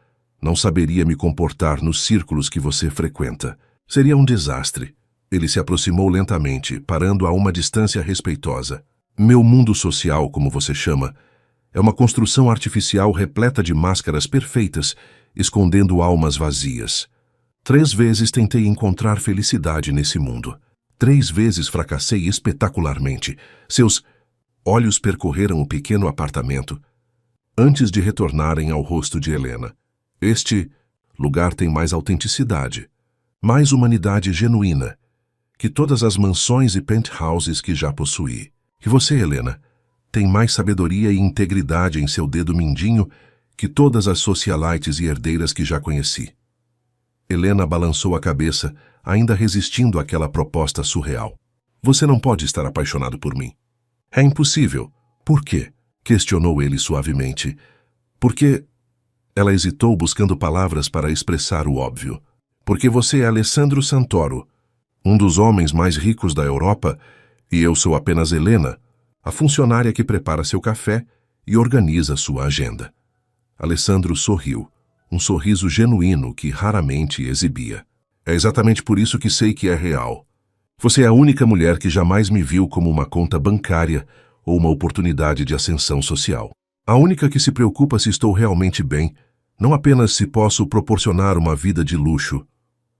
Speaker 1: Não saberia me comportar nos círculos que você frequenta. Seria um desastre. Ele se aproximou lentamente, parando a uma distância respeitosa. Meu mundo social, como você chama, é uma construção artificial repleta de máscaras perfeitas, escondendo almas vazias. 3 vezes tentei encontrar felicidade nesse mundo. 3 vezes fracassei espetacularmente. Seus olhos percorreram o pequeno apartamento, antes de retornarem ao rosto de Helena. Este lugar tem mais autenticidade, mais humanidade genuína, que todas as mansões e penthouses que já possuí. E você, Helena, tem mais sabedoria e integridade em seu dedo mindinho que todas as socialites e herdeiras que já conheci. Helena balançou a cabeça, ainda resistindo àquela proposta surreal. Você não pode estar apaixonado por mim. É impossível. Por quê? Questionou ele suavemente. Porque... Ela hesitou buscando palavras para expressar o óbvio. Porque você é Alessandro Santoro, um dos homens mais ricos da Europa, e eu sou apenas Helena, a funcionária que prepara seu café e organiza sua agenda. Alessandro sorriu, um sorriso genuíno que raramente exibia. É exatamente por isso que sei que é real. Você é a única mulher que jamais me viu como uma conta bancária ou uma oportunidade de ascensão social. A única que se preocupa se estou realmente bem, não apenas se posso proporcionar uma vida de luxo.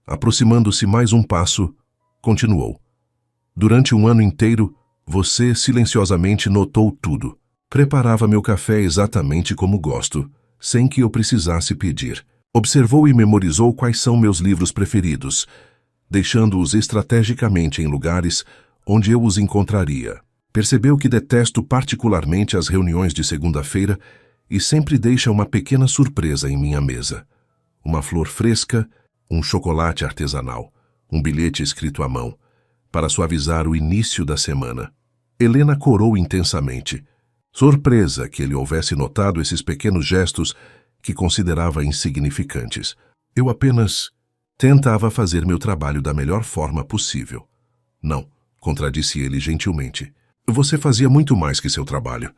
Speaker 1: Aproximando-se mais um passo, continuou. Durante um ano inteiro, você silenciosamente notou tudo. Preparava meu café exatamente como gosto, sem que eu precisasse pedir. Observou e memorizou quais são meus livros preferidos, deixando-os estrategicamente em lugares onde eu os encontraria. Percebeu que detesto particularmente as reuniões de segunda-feira e sempre deixa uma pequena surpresa em minha mesa. Uma flor fresca, um chocolate artesanal, um bilhete escrito à mão, para suavizar o início da semana. Helena corou intensamente, surpresa que ele houvesse notado esses pequenos gestos que considerava insignificantes. Eu apenas tentava fazer meu trabalho da melhor forma possível. Não, contradisse ele gentilmente. Você fazia muito mais que seu trabalho.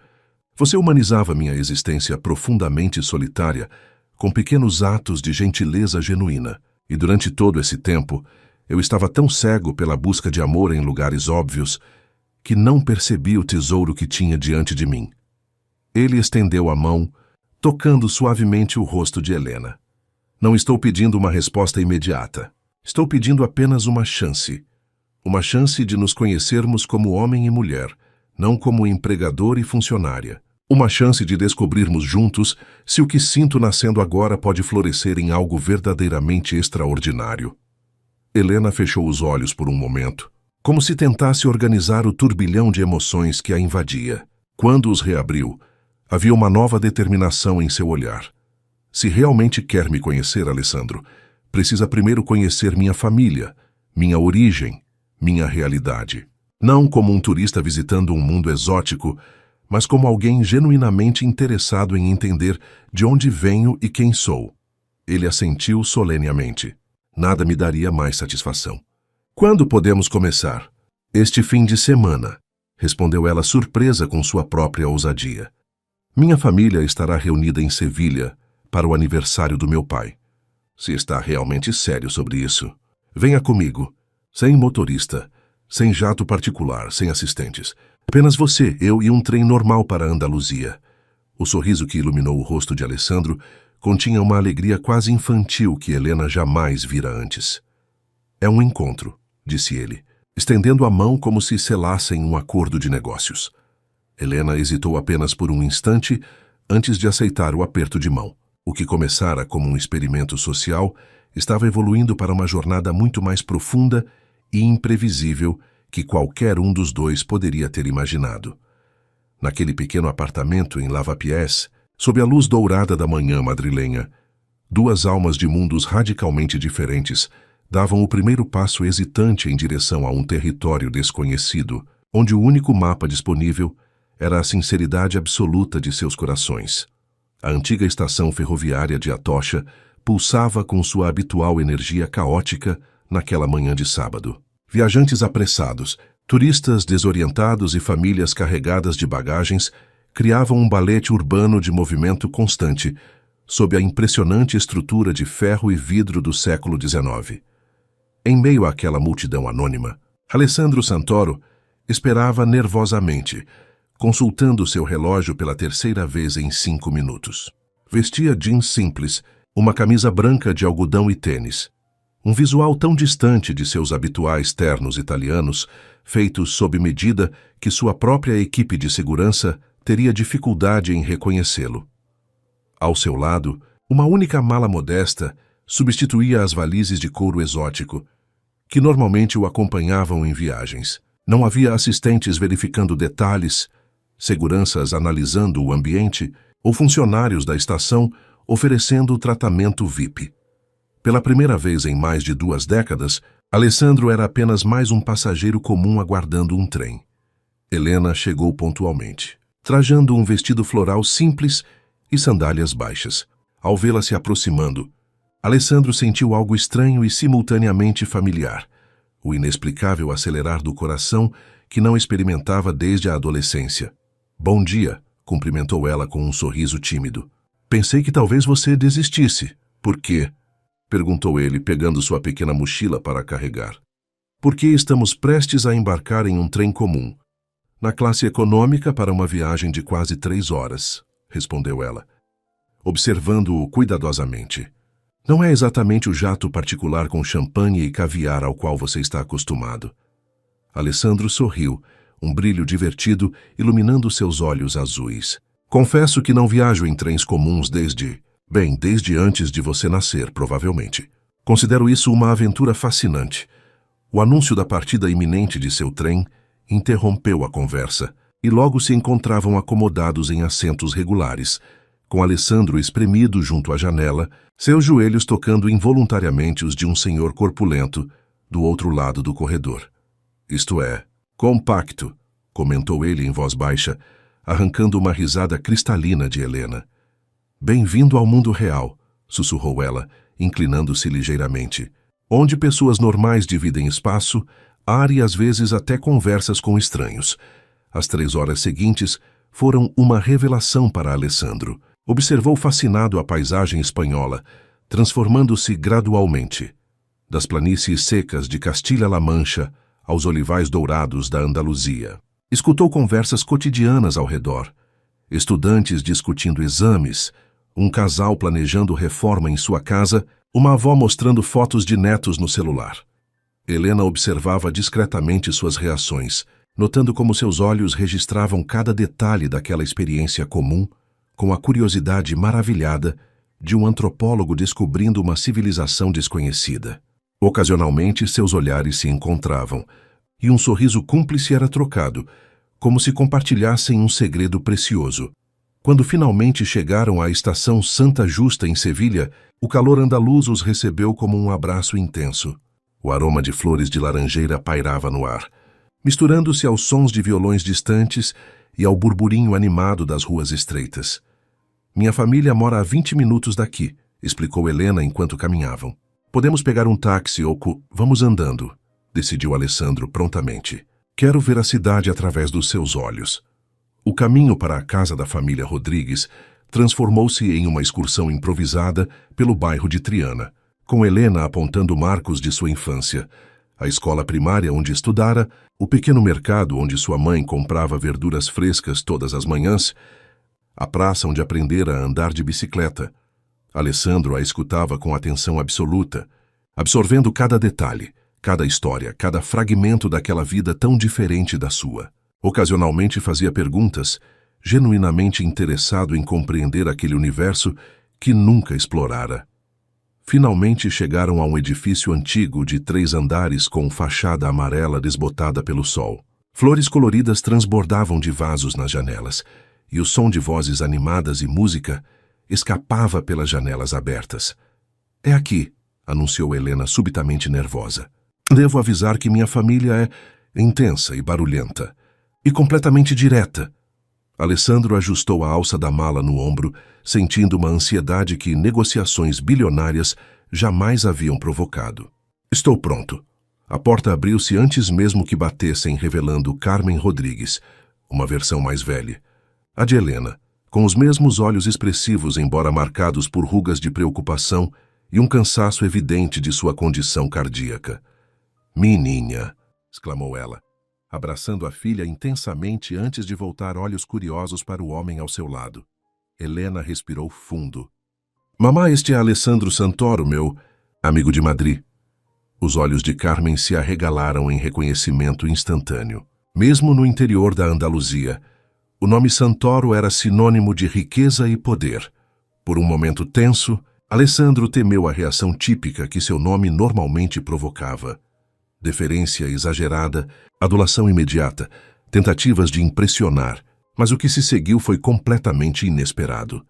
Speaker 1: Você humanizava minha existência profundamente solitária com pequenos atos de gentileza genuína. E durante todo esse tempo, eu estava tão cego pela busca de amor em lugares óbvios que não percebi o tesouro que tinha diante de mim. Ele estendeu a mão, tocando suavemente o rosto de Helena. Não estou pedindo uma resposta imediata. Estou pedindo apenas uma chance. Uma chance de nos conhecermos como homem e mulher, não como empregador e funcionária. Uma chance de descobrirmos juntos se o que sinto nascendo agora pode florescer em algo verdadeiramente extraordinário. Helena fechou os olhos por um momento, como se tentasse organizar o turbilhão de emoções que a invadia. Quando os reabriu, havia uma nova determinação em seu olhar. Se realmente quer me conhecer, Alessandro, precisa primeiro conhecer minha família, minha origem, minha realidade. Não como um turista visitando um mundo exótico, mas como alguém genuinamente interessado em entender de onde venho e quem sou. Ele assentiu solenemente. Nada me daria mais satisfação. Quando podemos começar? Este fim de semana, respondeu ela surpresa com sua própria ousadia. Minha família estará reunida em Sevilha para o aniversário do meu pai. Se está realmente sério sobre isso, venha comigo, sem motorista, sem jato particular, sem assistentes. Apenas você, eu e um trem normal para a Andaluzia. O sorriso que iluminou o rosto de Alessandro continha uma alegria quase infantil que Helena jamais vira antes. É um encontro, disse ele, estendendo a mão como se selassem um acordo de negócios. Helena hesitou apenas por um instante antes de aceitar o aperto de mão. O que começara como um experimento social estava evoluindo para uma jornada muito mais profunda e imprevisível que qualquer um dos dois poderia ter imaginado. Naquele pequeno apartamento em Lavapiés, sob a luz dourada da manhã madrilenha, duas almas de mundos radicalmente diferentes davam o primeiro passo hesitante em direção a um território desconhecido, onde o único mapa disponível era a sinceridade absoluta de seus corações. A antiga estação ferroviária de Atocha pulsava com sua habitual energia caótica naquela manhã de sábado. Viajantes apressados, turistas desorientados e famílias carregadas de bagagens criavam um balete urbano de movimento constante, sob a impressionante estrutura de ferro e vidro do século XIX. Em meio àquela multidão anônima, Alessandro Santoro esperava nervosamente, consultando seu relógio pela terceira vez em 5 minutos. Vestia jeans simples, uma camisa branca de algodão e tênis. Um visual tão distante de seus habituais ternos italianos, feitos sob medida que sua própria equipe de segurança teria dificuldade em reconhecê-lo. Ao seu lado, uma única mala modesta substituía as valizes de couro exótico, que normalmente o acompanhavam em viagens. Não havia assistentes verificando detalhes, seguranças analisando o ambiente ou funcionários da estação oferecendo tratamento VIP. Pela primeira vez em mais de 2 décadas, Alessandro era apenas mais um passageiro comum aguardando um trem. Helena chegou pontualmente, trajando um vestido floral simples e sandálias baixas. Ao vê-la se aproximando, Alessandro sentiu algo estranho e simultaneamente familiar, o inexplicável acelerar do coração que não experimentava desde a adolescência. "Bom dia", cumprimentou ela com um sorriso tímido. "Pensei que talvez você desistisse." "Por quê?" perguntou ele, pegando sua pequena mochila para carregar. "Porque estamos prestes a embarcar em um trem comum, na classe econômica para uma viagem de quase 3 horas, respondeu ela, observando-o cuidadosamente. "Não é exatamente o jato particular com champanhe e caviar ao qual você está acostumado." Alessandro sorriu, um brilho divertido iluminando seus olhos azuis. "Confesso que não viajo em trens comuns desde antes de você nascer, provavelmente. Considero isso uma aventura fascinante." O anúncio da partida iminente de seu trem interrompeu a conversa, e logo se encontravam acomodados em assentos regulares, com Alessandro espremido junto à janela, seus joelhos tocando involuntariamente os de um senhor corpulento do outro lado do corredor. "Isto é, compacto", comentou ele em voz baixa, arrancando uma risada cristalina de Helena. "Bem-vindo ao mundo real", sussurrou ela, inclinando-se ligeiramente, "onde pessoas normais dividem espaço, ar e às vezes até conversas com estranhos." As 3 horas seguintes foram uma revelação para Alessandro. Observou fascinado a paisagem espanhola, transformando-se gradualmente, das planícies secas de Castilha-La Mancha aos olivais dourados da Andaluzia. Escutou conversas cotidianas ao redor, estudantes discutindo exames, um casal planejando reforma em sua casa, uma avó mostrando fotos de netos no celular. Helena observava discretamente suas reações, notando como seus olhos registravam cada detalhe daquela experiência comum, com a curiosidade maravilhada de um antropólogo descobrindo uma civilização desconhecida. Ocasionalmente, seus olhares se encontravam, e um sorriso cúmplice era trocado, como se compartilhassem um segredo precioso. Quando finalmente chegaram à estação Santa Justa em Sevilha, o calor andaluz os recebeu como um abraço intenso. O aroma de flores de laranjeira pairava no ar. misturando-se aos sons de violões distantes e ao burburinho animado das ruas estreitas. Minha família mora a 20 minutos daqui, explicou Helena enquanto caminhavam. Podemos pegar um táxi ou... Vamos andando, decidiu Alessandro prontamente. Quero ver a cidade através dos seus olhos. O caminho para a casa da família Rodrigues transformou-se em uma excursão improvisada pelo bairro de Triana, com Helena apontando marcos de sua infância, a escola primária onde estudara, o pequeno mercado onde sua mãe comprava verduras frescas todas as manhãs, a praça onde aprendera a andar de bicicleta. Alessandro a escutava com atenção absoluta, absorvendo cada detalhe, cada história, cada fragmento daquela vida tão diferente da sua. Ocasionalmente fazia perguntas, genuinamente interessado em compreender aquele universo que nunca explorara. Finalmente chegaram a um edifício antigo de 3 andares com fachada amarela desbotada pelo sol. Flores coloridas transbordavam de vasos nas janelas, e o som de vozes animadas e música escapava pelas janelas abertas. É aqui, anunciou Helena subitamente nervosa. Devo avisar que minha família é intensa e barulhenta, e completamente direta. Alessandro ajustou a alça da mala no ombro, sentindo uma ansiedade que negociações bilionárias jamais haviam provocado. Estou pronto. A porta abriu-se antes mesmo que batessem, revelando Carmen Rodrigues, uma versão mais velha. A de Helena, com os mesmos olhos expressivos, embora marcados por rugas de preocupação e um cansaço evidente de sua condição cardíaca. Menina, exclamou ela, abraçando a filha intensamente antes de voltar olhos curiosos para o homem ao seu lado. Helena respirou fundo. Mamá, este é Alessandro Santoro, meu amigo de Madrid. Os olhos de Carmen se arregalaram em reconhecimento instantâneo. Mesmo no interior da Andaluzia, o nome Santoro era sinônimo de riqueza e poder. Por um momento tenso, Alessandro temeu a reação típica que seu nome normalmente provocava. Deferência exagerada, adulação imediata, tentativas de impressionar, mas o que se seguiu foi completamente inesperado.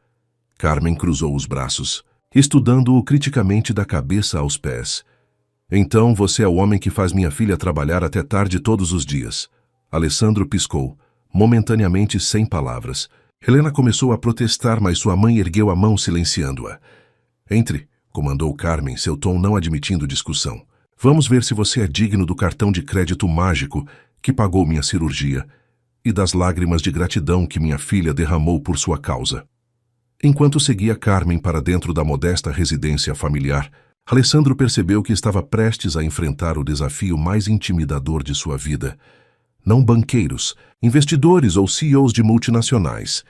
Speaker 1: Carmen cruzou os braços, estudando-o criticamente da cabeça aos pés. Então você é o homem que faz minha filha trabalhar até tarde todos os dias. Alessandro piscou, momentaneamente sem palavras. Helena começou a protestar, mas sua mãe ergueu a mão silenciando-a. Entre, comandou Carmen, seu tom não admitindo discussão. Vamos ver se você é digno do cartão de crédito mágico que pagou minha cirurgia e das lágrimas de gratidão que minha filha derramou por sua causa. Enquanto seguia Carmen para dentro da modesta residência familiar, Alessandro percebeu que estava prestes a enfrentar o desafio mais intimidador de sua vida. Não banqueiros, investidores ou CEOs de multinacionais,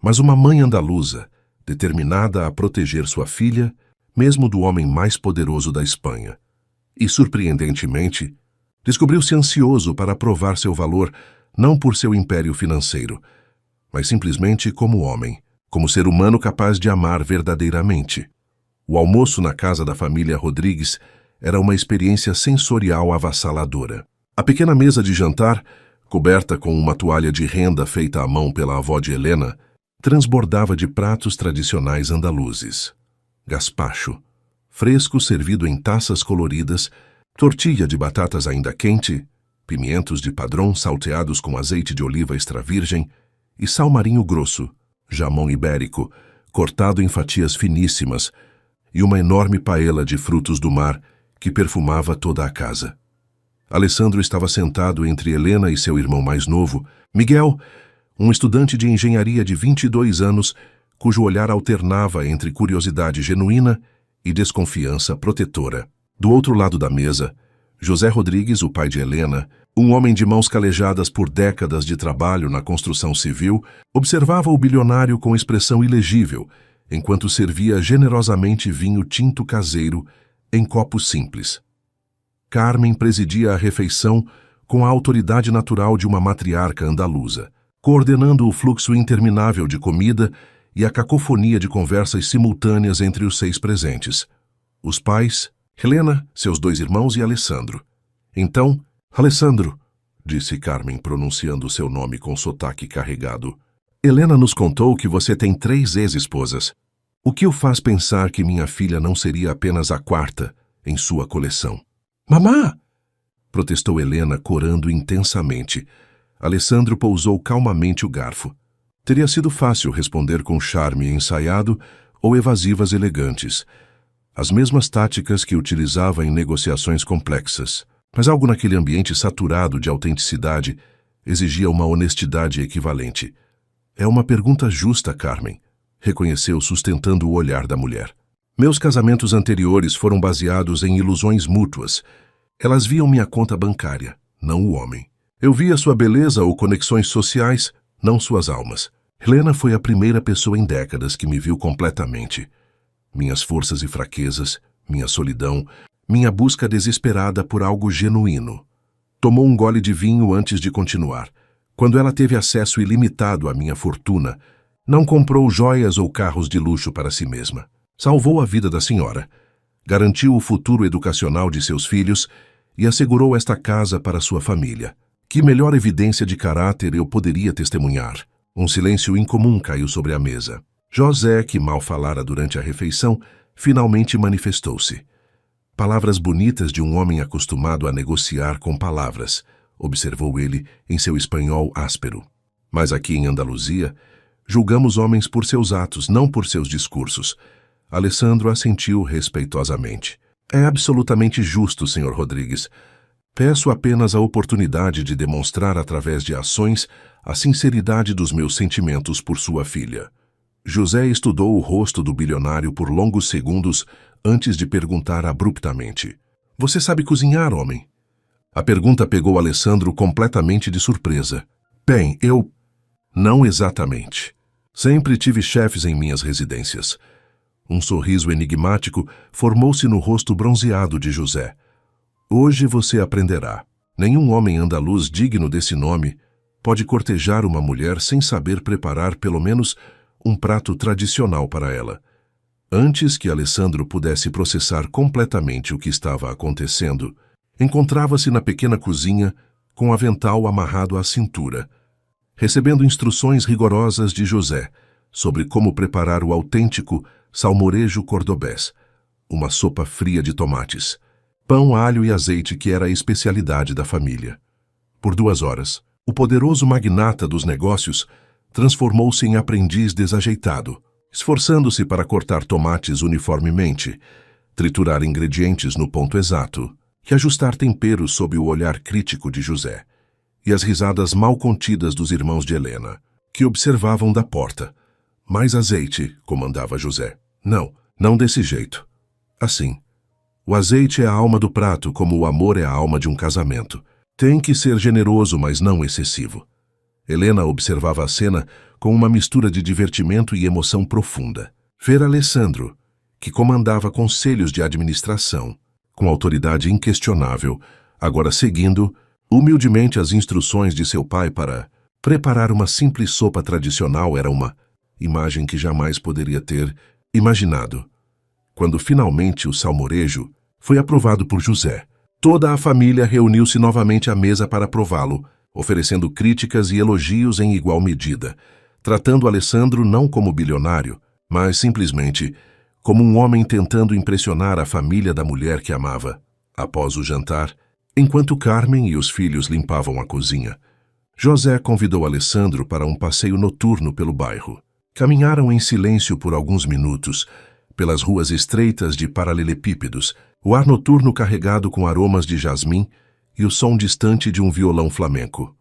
Speaker 1: mas uma mãe andaluza, determinada a proteger sua filha, mesmo do homem mais poderoso da Espanha. E, surpreendentemente, descobriu-se ansioso para provar seu valor não por seu império financeiro, mas simplesmente como homem, como ser humano capaz de amar verdadeiramente. O almoço na casa da família Rodrigues era uma experiência sensorial avassaladora. A pequena mesa de jantar, coberta com uma toalha de renda feita à mão pela avó de Helena, transbordava de pratos tradicionais andaluzes. Gaspacho, fresco servido em taças coloridas, tortilha de batatas ainda quente, pimientos de padrão salteados com azeite de oliva extra virgem e sal marinho grosso, jamão ibérico, cortado em fatias finíssimas, e uma enorme paella de frutos do mar que perfumava toda a casa. Alessandro estava sentado entre Helena e seu irmão mais novo, Miguel, um estudante de engenharia de 22 anos, cujo olhar alternava entre curiosidade genuína e desconfiança protetora. Do outro lado da mesa, José Rodrigues, o pai de Helena, um homem de mãos calejadas por décadas de trabalho na construção civil, observava o bilionário com expressão ilegível, enquanto servia generosamente vinho tinto caseiro em copos simples. Carmen presidia a refeição com a autoridade natural de uma matriarca andaluza, coordenando o fluxo interminável de comida e a cacofonia de conversas simultâneas entre os 6 presentes. Os pais, Helena, seus 2 irmãos e Alessandro. Então, Alessandro, disse Carmen pronunciando seu nome com sotaque carregado, Helena nos contou que você tem 3 ex-esposas. O que o faz pensar que minha filha não seria apenas a 4ª em sua coleção? Mamá! protestou Helena, corando intensamente. Alessandro pousou calmamente o garfo. Teria sido fácil responder com charme ensaiado ou evasivas elegantes. As mesmas táticas que utilizava em negociações complexas. Mas algo naquele ambiente saturado de autenticidade exigia uma honestidade equivalente. É uma pergunta justa, Carmen, reconheceu, sustentando o olhar da mulher. Meus casamentos anteriores foram baseados em ilusões mútuas. Elas viam minha conta bancária, não o homem. Eu via sua beleza ou conexões sociais, não suas almas. Helena foi a primeira pessoa em décadas que me viu completamente. Minhas forças e fraquezas, minha solidão, minha busca desesperada por algo genuíno. Tomou um gole de vinho antes de continuar. Quando ela teve acesso ilimitado à minha fortuna, não comprou joias ou carros de luxo para si mesma. Salvou a vida da senhora, garantiu o futuro educacional de seus filhos e assegurou esta casa para sua família. Que melhor evidência de caráter eu poderia testemunhar? Um silêncio incomum caiu sobre a mesa. José, que mal falara durante a refeição, finalmente manifestou-se. Palavras bonitas de um homem acostumado a negociar com palavras, observou ele em seu espanhol áspero. Mas aqui em Andaluzia, julgamos homens por seus atos, não por seus discursos. Alessandro assentiu respeitosamente. É absolutamente justo, Sr. Rodrigues. Peço apenas a oportunidade de demonstrar através de ações a sinceridade dos meus sentimentos por sua filha. José estudou o rosto do bilionário por longos segundos antes de perguntar abruptamente. Você sabe cozinhar, homem? A pergunta pegou Alessandro completamente de surpresa. Bem, eu... Não exatamente. Sempre tive chefes em minhas residências. Um sorriso enigmático formou-se no rosto bronzeado de José. Hoje você aprenderá. Nenhum homem andaluz digno desse nome pode cortejar uma mulher sem saber preparar pelo menos um prato tradicional para ela. Antes que Alessandro pudesse processar completamente o que estava acontecendo, encontrava-se na pequena cozinha com o avental amarrado à cintura, recebendo instruções rigorosas de José sobre como preparar o autêntico salmorejo cordobés, uma sopa fria de tomates, pão, alho e azeite que era a especialidade da família. Por 2 horas, o poderoso magnata dos negócios transformou-se em aprendiz desajeitado, esforçando-se para cortar tomates uniformemente, triturar ingredientes no ponto exato e ajustar temperos sob o olhar crítico de José, e as risadas mal contidas dos irmãos de Helena, que observavam da porta. Mais azeite, comandava José. Não desse jeito. Assim. O azeite é a alma do prato, como o amor é a alma de um casamento. Tem que ser generoso, mas não excessivo. Helena observava a cena com uma mistura de divertimento e emoção profunda. Ver Alessandro, que comandava conselhos de administração, com autoridade inquestionável, agora seguindo humildemente as instruções de seu pai para preparar uma simples sopa tradicional, era uma imagem que jamais poderia ter imaginado. Quando finalmente o salmorejo foi aprovado por José, toda a família reuniu-se novamente à mesa para prová-lo, oferecendo críticas e elogios em igual medida, tratando Alessandro não como bilionário, mas simplesmente como um homem tentando impressionar a família da mulher que amava. Após o jantar, enquanto Carmen e os filhos limpavam a cozinha, José convidou Alessandro para um passeio noturno pelo bairro. Caminharam em silêncio por alguns minutos, pelas ruas estreitas de paralelepípedos, o ar noturno carregado com aromas de jasmim e o som distante de um violão flamenco.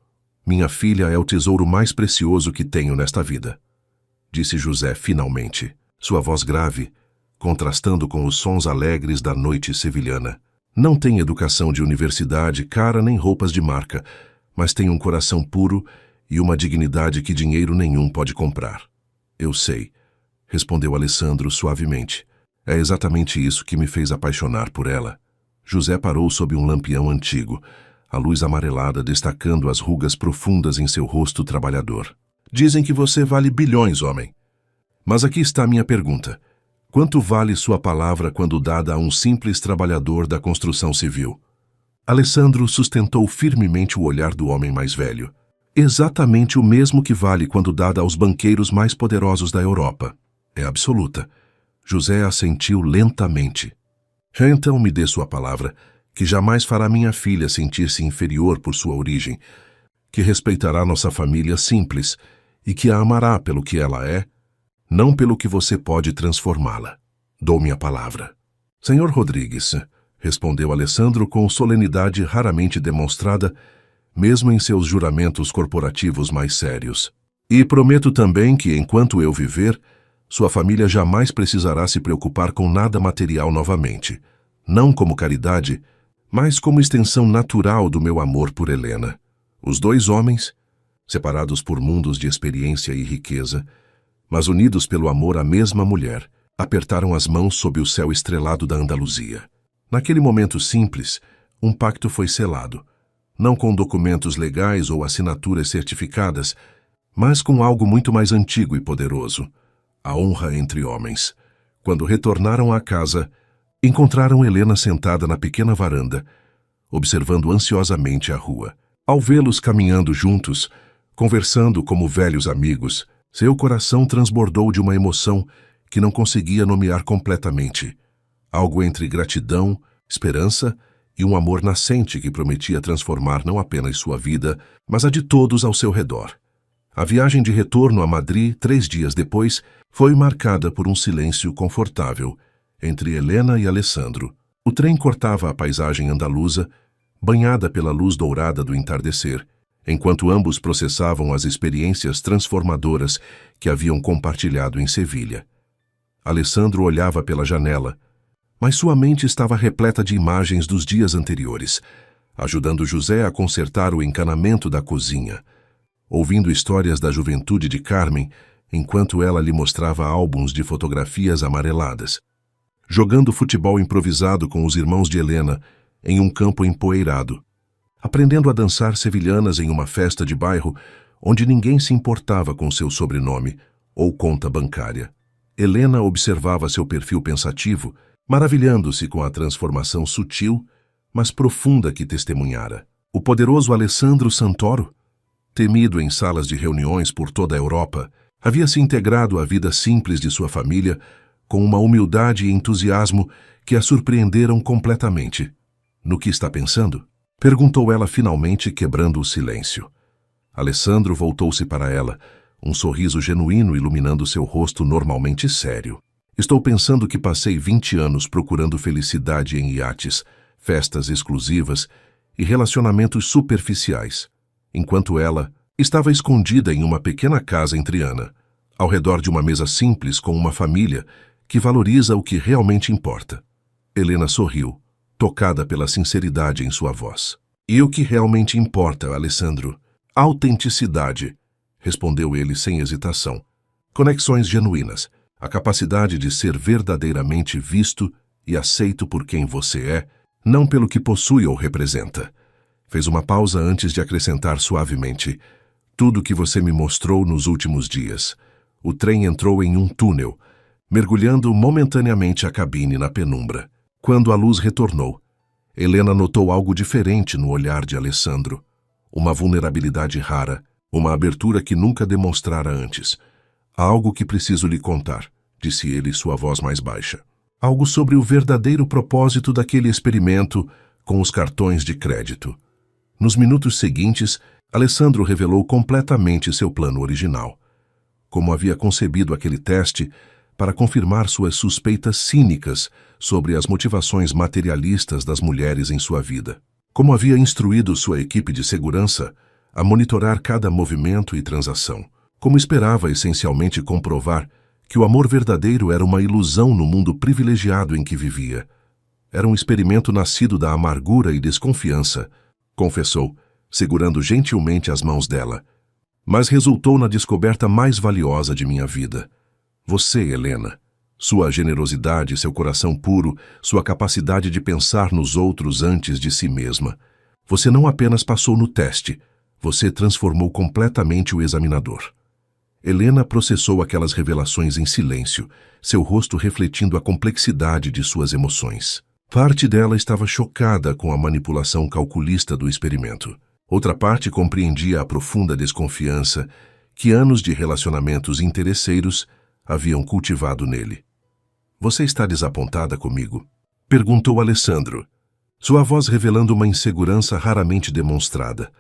Speaker 1: Minha filha é o tesouro mais precioso que tenho nesta vida, disse José finalmente, sua voz grave, contrastando com os sons alegres da noite sevilhana. Não tem educação de universidade, cara nem roupas de marca, mas tem um coração puro e uma dignidade que dinheiro nenhum pode comprar. Eu sei, respondeu Alessandro suavemente. É exatamente isso que me fez apaixonar por ela. José parou sob um lampião antigo, a luz amarelada destacando as rugas profundas em seu rosto trabalhador. Dizem que você vale bilhões, homem. Mas aqui está a minha pergunta. Quanto vale sua palavra quando dada a um simples trabalhador da construção civil? Alessandro sustentou firmemente o olhar do homem mais velho. Exatamente o mesmo que vale quando dada aos banqueiros mais poderosos da Europa. É absoluta. José assentiu lentamente. Então me dê sua palavra que jamais fará minha filha sentir-se inferior por sua origem, que respeitará nossa família simples e que a amará pelo que ela é, não pelo que você pode transformá-la. Dou minha palavra. Senhor Rodrigues, respondeu Alessandro com solenidade raramente demonstrada, mesmo em seus juramentos corporativos mais sérios. E prometo também que, enquanto eu viver, sua família jamais precisará se preocupar com nada material novamente, não como caridade, mas como extensão natural do meu amor por Helena. Os dois homens, separados por mundos de experiência e riqueza, mas unidos pelo amor à mesma mulher, apertaram as mãos sob o céu estrelado da Andaluzia. Naquele momento simples, um pacto foi selado, não com documentos legais ou assinaturas certificadas, mas com algo muito mais antigo e poderoso, a honra entre homens. Quando retornaram à casa, encontraram Helena sentada na pequena varanda, observando ansiosamente a rua. Ao vê-los caminhando juntos, conversando como velhos amigos, seu coração transbordou de uma emoção que não conseguia nomear completamente. Algo entre gratidão, esperança e um amor nascente que prometia transformar não apenas sua vida, mas a de todos ao seu redor. A viagem de retorno a Madrid, 3 dias depois, foi marcada por um silêncio confortável entre Helena e Alessandro. O trem cortava a paisagem andaluza, banhada pela luz dourada do entardecer, enquanto ambos processavam as experiências transformadoras que haviam compartilhado em Sevilha. Alessandro olhava pela janela, mas sua mente estava repleta de imagens dos dias anteriores, ajudando José a consertar o encanamento da cozinha, ouvindo histórias da juventude de Carmen, enquanto ela lhe mostrava álbuns de fotografias amareladas, jogando futebol improvisado com os irmãos de Helena em um campo empoeirado, aprendendo a dançar sevilhanas em uma festa de bairro onde ninguém se importava com seu sobrenome ou conta bancária. Helena observava seu perfil pensativo, maravilhando-se com a transformação sutil, mas profunda que testemunhara. O poderoso Alessandro Santoro, temido em salas de reuniões por toda a Europa, havia se integrado à vida simples de sua família com uma humildade e entusiasmo que a surpreenderam completamente. No que está pensando? Perguntou ela finalmente, quebrando o silêncio. Alessandro voltou-se para ela, um sorriso genuíno iluminando seu rosto normalmente sério. Estou pensando que passei 20 anos procurando felicidade em iates, festas exclusivas e relacionamentos superficiais, enquanto ela estava escondida em uma pequena casa em Triana, ao redor de uma mesa simples com uma família que valoriza o que realmente importa. Helena sorriu, tocada pela sinceridade em sua voz. E o que realmente importa, Alessandro? Autenticidade, respondeu ele sem hesitação. Conexões genuínas, a capacidade de ser verdadeiramente visto e aceito por quem você é, não pelo que possui ou representa. Fez uma pausa antes de acrescentar suavemente. Tudo o que você me mostrou nos últimos dias. O trem entrou em um túnel, mergulhando momentaneamente a cabine na penumbra. Quando a luz retornou, Helena notou algo diferente no olhar de Alessandro. Uma vulnerabilidade rara, uma abertura que nunca demonstrara antes. Algo que preciso lhe contar, disse ele, sua voz mais baixa. Algo sobre o verdadeiro propósito daquele experimento com os cartões de crédito. Nos minutos seguintes, Alessandro revelou completamente seu plano original. Como havia concebido aquele teste para confirmar suas suspeitas cínicas sobre as motivações materialistas das mulheres em sua vida. Como havia instruído sua equipe de segurança a monitorar cada movimento e transação. Como esperava essencialmente comprovar que o amor verdadeiro era uma ilusão no mundo privilegiado em que vivia. Era um experimento nascido da amargura e desconfiança, confessou, segurando gentilmente as mãos dela. Mas resultou na descoberta mais valiosa de minha vida. Você, Helena. Sua generosidade, seu coração puro, sua capacidade de pensar nos outros antes de si mesma. Você não apenas passou no teste, você transformou completamente o examinador. Helena processou aquelas revelações em silêncio, seu rosto refletindo a complexidade de suas emoções. Parte dela estava chocada com a manipulação calculista do experimento. Outra parte compreendia a profunda desconfiança que anos de relacionamentos interesseiros haviam cultivado nele. Você está desapontada comigo? Perguntou Alessandro. sua voz revelando uma insegurança raramente demonstrada.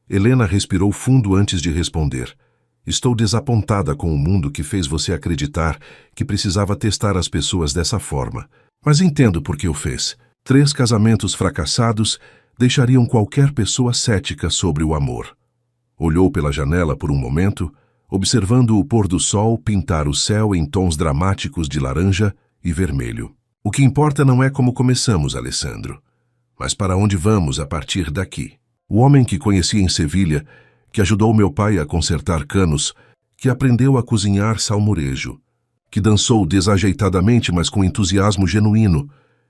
Speaker 1: Helena respirou fundo antes de responder. Estou desapontada com o mundo que fez você acreditar que precisava testar as pessoas dessa forma. Mas entendo por que o fez. 3 casamentos fracassados deixariam qualquer pessoa cética sobre o amor. Olhou pela janela por um momento, observando o pôr do sol pintar o céu em tons dramáticos de laranja e vermelho. O que importa não é como começamos, Alessandro, mas para onde vamos a partir daqui. O homem que conheci em Sevilha, que ajudou meu pai a consertar canos, que aprendeu a cozinhar salmorejo, que dançou desajeitadamente, mas com entusiasmo genuíno.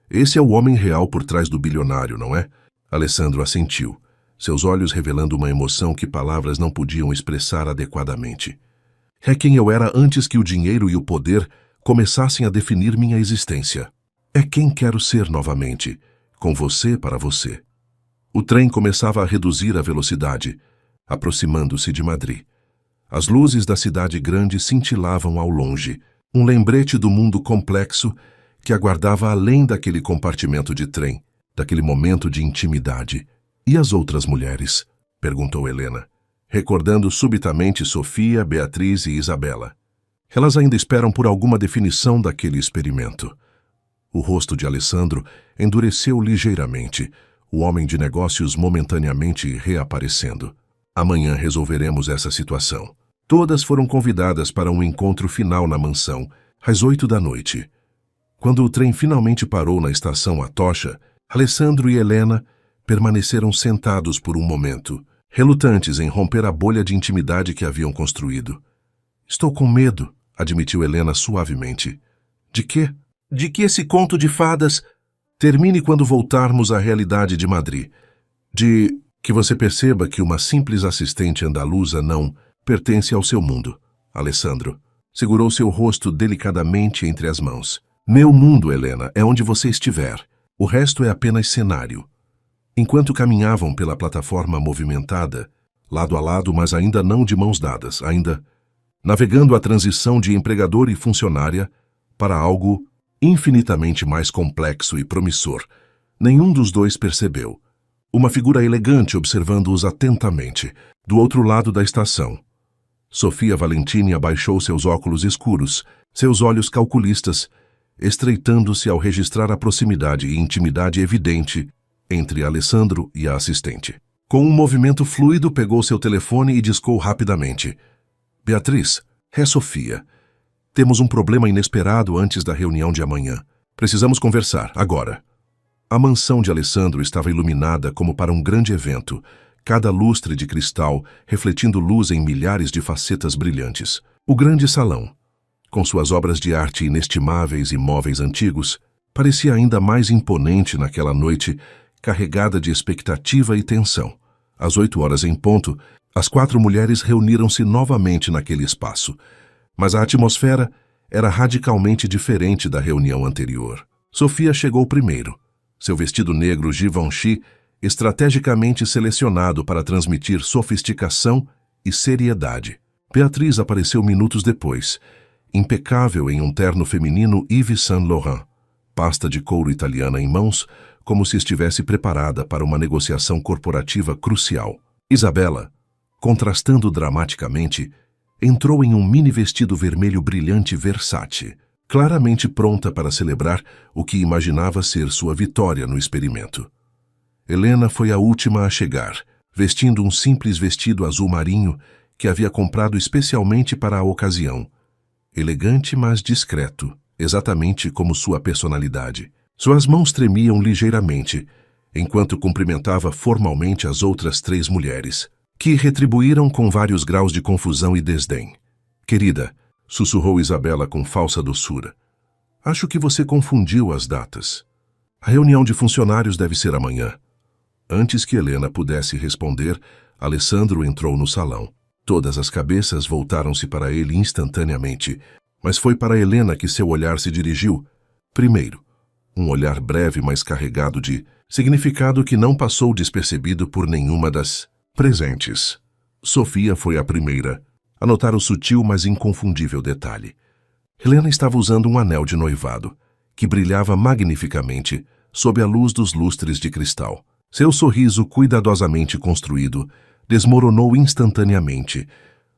Speaker 1: Esse é o homem real por trás do bilionário, não é? Alessandro assentiu, seus olhos revelando uma emoção que palavras não podiam expressar adequadamente. É quem eu era antes que o dinheiro e o poder começassem a definir minha existência. É quem quero ser novamente, com você para você. O trem começava a reduzir a velocidade, aproximando-se de Madrid. As luzes da cidade grande cintilavam ao longe, um lembrete do mundo complexo que aguardava além daquele compartimento de trem, daquele momento de intimidade. E as outras mulheres? Perguntou Helena, recordando subitamente Sofia, Beatriz e Isabela. Elas ainda esperam por alguma definição daquele experimento. O rosto de Alessandro endureceu ligeiramente, o homem de negócios momentaneamente reaparecendo. Amanhã resolveremos essa situação. Todas foram convidadas para um encontro final na mansão, às 8 da noite. Quando o trem finalmente parou na estação Atocha, Alessandro e Helena permaneceram sentados por um momento, relutantes em romper a bolha de intimidade que haviam construído. Estou com medo, admitiu Helena suavemente. De quê? De que esse conto de fadas termine quando voltarmos à realidade de Madrid. De que você perceba que uma simples assistente andaluza não pertence ao seu mundo. Alessandro segurou seu rosto delicadamente entre as mãos. Meu mundo, Helena, é onde você estiver. O resto é apenas cenário. Enquanto caminhavam pela plataforma movimentada, lado a lado, mas ainda não de mãos dadas, ainda navegando a transição de empregador e funcionária para algo infinitamente mais complexo e promissor, nenhum dos dois percebeu. Uma figura elegante observando-os atentamente, do outro lado da estação. Sofia Valentini abaixou seus óculos escuros, seus olhos calculistas, estreitando-se ao registrar a proximidade e intimidade evidente entre Alessandro e a assistente. Com um movimento fluido, pegou seu telefone e discou rapidamente. Beatriz, é Sofia. Temos um problema inesperado antes da reunião de amanhã. Precisamos conversar, agora. A mansão de Alessandro estava iluminada como para um grande evento, cada lustre de cristal refletindo luz em milhares de facetas brilhantes. O grande salão, com suas obras de arte inestimáveis e móveis antigos, parecia ainda mais imponente naquela noite, carregada de expectativa e tensão. Às 8 horas em ponto, as 4 mulheres reuniram-se novamente naquele espaço, mas a atmosfera era radicalmente diferente da reunião anterior. Sofia chegou primeiro, seu vestido negro Givenchy estrategicamente selecionado para transmitir sofisticação e seriedade. Beatriz apareceu minutos depois, impecável em um terno feminino Yves Saint Laurent, pasta de couro italiana em mãos, como se estivesse preparada para uma negociação corporativa crucial. Isabela, contrastando dramaticamente, entrou em um mini vestido vermelho brilhante Versace, claramente pronta para celebrar o que imaginava ser sua vitória no experimento. Helena foi a última a chegar, vestindo um simples vestido azul marinho que havia comprado especialmente para a ocasião. Elegante, mas discreto, exatamente como sua personalidade. Suas mãos tremiam ligeiramente, enquanto cumprimentava formalmente as outras 3 mulheres, que retribuíram com vários graus de confusão e desdém. Querida, sussurrou Isabela com falsa doçura, acho que você confundiu as datas. A reunião de funcionários deve ser amanhã. Antes que Helena pudesse responder, Alessandro entrou no salão. Todas as cabeças voltaram-se para ele instantaneamente, mas foi para Helena que seu olhar se dirigiu. Primeiro, um olhar breve, mas carregado de significado que não passou despercebido por nenhuma das presentes. Sofia foi a primeira a notar o sutil, mas inconfundível detalhe. Helena estava usando um anel de noivado, que brilhava magnificamente sob a luz dos lustres de cristal. Seu sorriso cuidadosamente construído desmoronou instantaneamente,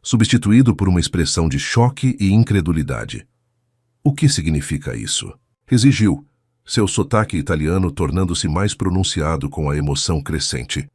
Speaker 1: substituído por uma expressão de choque e incredulidade. O que significa isso? Exigiu, seu sotaque italiano tornando-se mais pronunciado com a emoção crescente.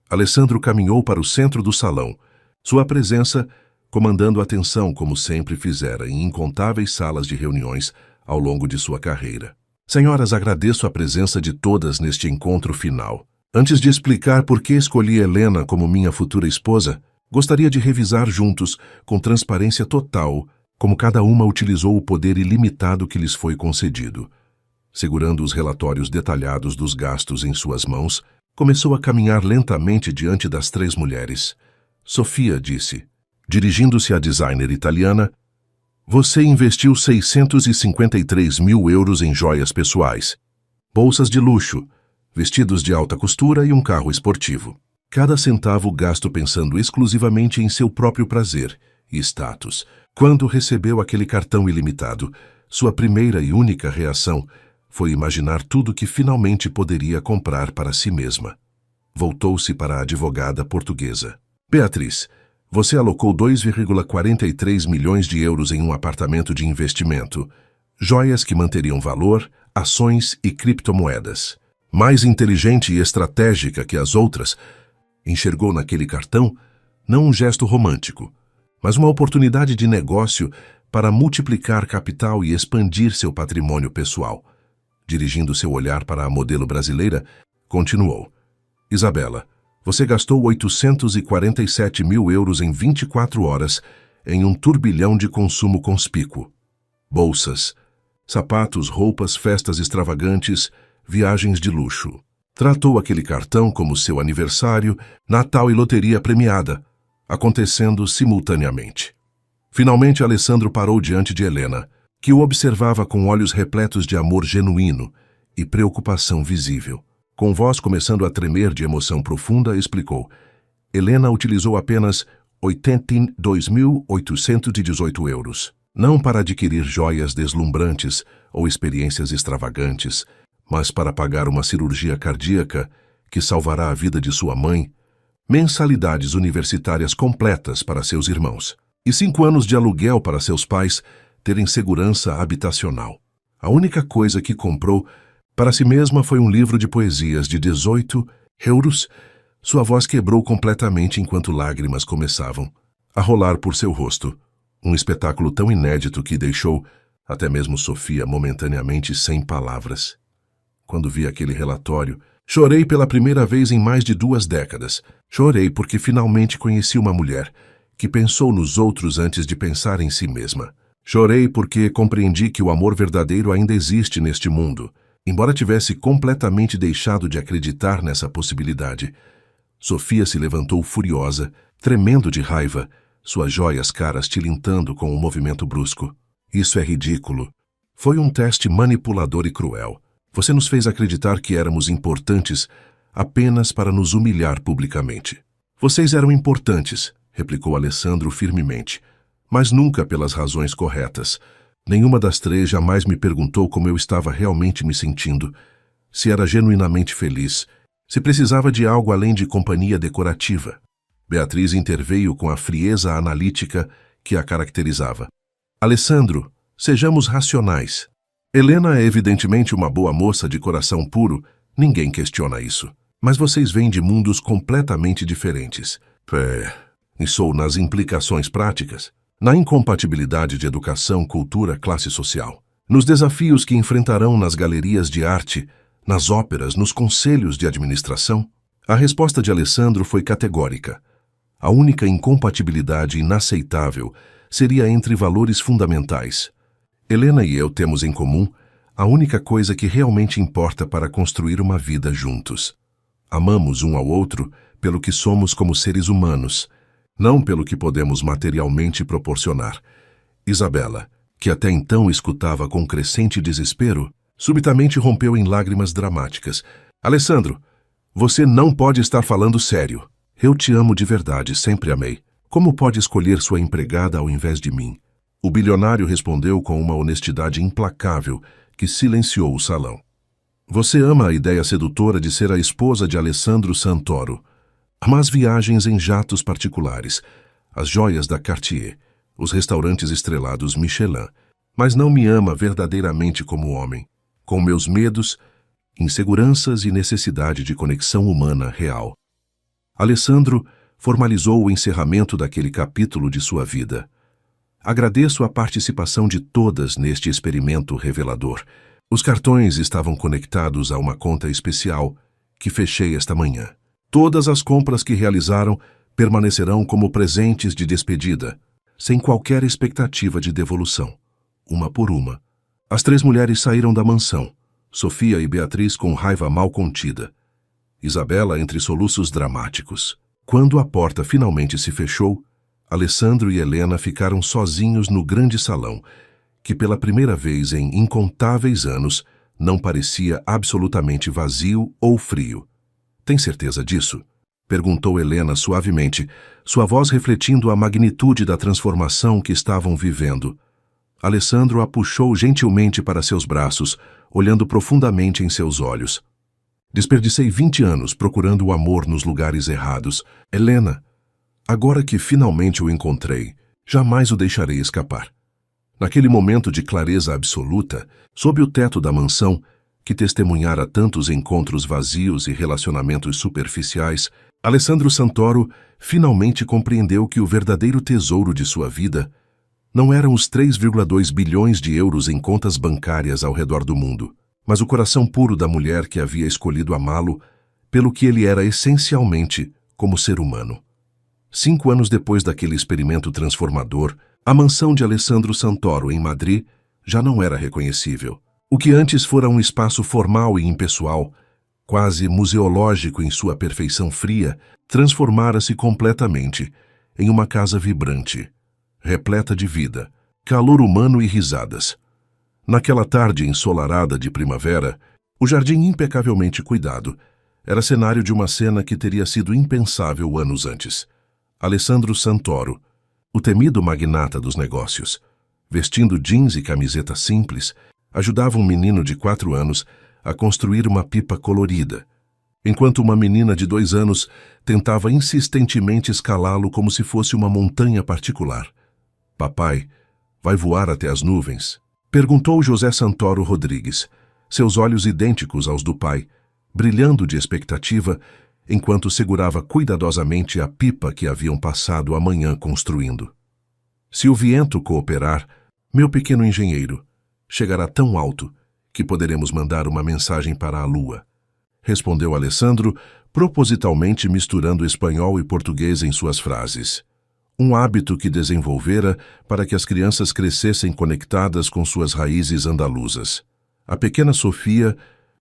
Speaker 1: Alessandro caminhou para o centro do salão, sua presença comandando a atenção como sempre fizera em incontáveis salas de reuniões ao longo de sua carreira. Senhoras, agradeço a presença de todas neste encontro final. Antes de explicar por que escolhi Helena como minha futura esposa, gostaria de revisar juntos, com transparência total, como cada uma utilizou o poder ilimitado que lhes foi concedido. Segurando os relatórios detalhados dos gastos em suas mãos, começou a caminhar lentamente diante das 3 mulheres. Sofia disse, dirigindo-se à designer italiana, você investiu 653 mil euros em joias pessoais, bolsas de luxo, vestidos de alta costura e um carro esportivo. Cada centavo gasto pensando exclusivamente em seu próprio prazer e status. Quando recebeu aquele cartão ilimitado, sua primeira e única reação foi imaginar tudo que finalmente poderia comprar para si mesma. Voltou-se para a advogada portuguesa. Beatriz, você alocou 2,43 milhões de euros em um apartamento de investimento, joias que manteriam valor, ações e criptomoedas. Mais inteligente e estratégica que as outras, enxergou naquele cartão não um gesto romântico, mas uma oportunidade de negócio para multiplicar capital e expandir seu patrimônio pessoal. Dirigindo seu olhar para a modelo brasileira, continuou. Isabela, você gastou 847 mil euros em 24 horas em um turbilhão de consumo conspícuo. Bolsas, sapatos, roupas, festas extravagantes, viagens de luxo. Tratou aquele cartão como seu aniversário, Natal e loteria premiada, acontecendo simultaneamente. Finalmente, Alessandro parou diante de Helena, que o observava com olhos repletos de amor genuíno e preocupação visível. Com voz começando a tremer de emoção profunda, explicou. Helena utilizou apenas 82.818 euros, não para adquirir joias deslumbrantes ou experiências extravagantes, mas para pagar uma cirurgia cardíaca que salvará a vida de sua mãe, mensalidades universitárias completas para seus irmãos e 5 anos de aluguel para seus pais terem segurança habitacional. A única coisa que comprou para si mesma foi um livro de poesias de 18 euros. Sua voz quebrou completamente enquanto lágrimas começavam a rolar por seu rosto. Um espetáculo tão inédito que deixou até mesmo Sofia momentaneamente sem palavras. Quando vi aquele relatório, chorei pela primeira vez em mais de 2 décadas. Chorei porque finalmente conheci uma mulher que pensou nos outros antes de pensar em si mesma. Chorei porque compreendi que o amor verdadeiro ainda existe neste mundo, embora tivesse completamente deixado de acreditar nessa possibilidade. Sofia se levantou furiosa, tremendo de raiva, suas joias caras tilintando com um movimento brusco. Isso é ridículo. Foi um teste manipulador e cruel. Você nos fez acreditar que éramos importantes apenas para nos humilhar publicamente. Vocês eram importantes, replicou Alessandro firmemente, mas nunca pelas razões corretas. Nenhuma das 3 jamais me perguntou como eu estava realmente me sentindo, se era genuinamente feliz, se precisava de algo além de companhia decorativa. Beatriz interveio com a frieza analítica que a caracterizava. Alessandro, sejamos racionais. Helena é evidentemente uma boa moça de coração puro, ninguém questiona isso. Mas vocês vêm de mundos completamente diferentes. Pensou nas implicações práticas, na incompatibilidade de educação, cultura, classe social, nos desafios que enfrentarão nas galerias de arte, nas óperas, nos conselhos de administração. A resposta de Alessandro foi categórica. A única incompatibilidade inaceitável seria entre valores fundamentais. Helena e eu temos em comum a única coisa que realmente importa para construir uma vida juntos. Amamos um ao outro pelo que somos como seres humanos, não pelo que podemos materialmente proporcionar. Isabela, que até então escutava com crescente desespero, subitamente rompeu em lágrimas dramáticas. Alessandro, você não pode estar falando sério. Eu te amo de verdade, sempre amei. Como pode escolher sua empregada ao invés de mim? O bilionário respondeu com uma honestidade implacável que silenciou o salão. Você ama a ideia sedutora de ser a esposa de Alessandro Santoro. Ama as viagens em jatos particulares, as joias da Cartier, os restaurantes estrelados Michelin, mas não me ama verdadeiramente como homem, com meus medos, inseguranças e necessidade de conexão humana real. Alessandro formalizou o encerramento daquele capítulo de sua vida. Agradeço a participação de todas neste experimento revelador. Os cartões estavam conectados a uma conta especial que fechei esta manhã. Todas as compras que realizaram permanecerão como presentes de despedida, sem qualquer expectativa de devolução, uma por uma. As 3 mulheres saíram da mansão, Sofia e Beatriz com raiva mal contida, Isabela entre soluços dramáticos. Quando a porta finalmente se fechou, Alessandro e Helena ficaram sozinhos no grande salão, que pela primeira vez em incontáveis anos não parecia absolutamente vazio ou frio. Tem certeza disso? Perguntou Helena suavemente, sua voz refletindo a magnitude da transformação que estavam vivendo. Alessandro a puxou gentilmente para seus braços, olhando profundamente em seus olhos. Desperdicei 20 anos procurando o amor nos lugares errados. Helena, agora que finalmente o encontrei, jamais o deixarei escapar. Naquele momento de clareza absoluta, sob o teto da mansão, que testemunhara tantos encontros vazios e relacionamentos superficiais, Alessandro Santoro finalmente compreendeu que o verdadeiro tesouro de sua vida não eram os 3,2 bilhões de euros em contas bancárias ao redor do mundo, mas o coração puro da mulher que havia escolhido amá-lo pelo que ele era essencialmente como ser humano. 5 anos depois daquele experimento transformador, a mansão de Alessandro Santoro, em Madrid, já não era reconhecível. O que antes fora um espaço formal e impessoal, quase museológico em sua perfeição fria, transformara-se completamente em uma casa vibrante, repleta de vida, calor humano e risadas. Naquela tarde ensolarada de primavera, o jardim impecavelmente cuidado era cenário de uma cena que teria sido impensável anos antes. Alessandro Santoro, o temido magnata dos negócios, vestindo jeans e camiseta simples, ajudava um menino de 4 anos a construir uma pipa colorida, enquanto uma menina de 2 anos tentava insistentemente escalá-lo como se fosse uma montanha particular. Papai, vai voar até as nuvens? Perguntou José Santoro Rodrigues, seus olhos idênticos aos do pai, brilhando de expectativa, enquanto segurava cuidadosamente a pipa que haviam passado a manhã construindo. Se o viento cooperar, meu pequeno engenheiro, chegará tão alto que poderemos mandar uma mensagem para a lua, respondeu Alessandro, propositalmente misturando espanhol e português em suas frases. Um hábito que desenvolvera para que as crianças crescessem conectadas com suas raízes andaluzas. A pequena Sofia,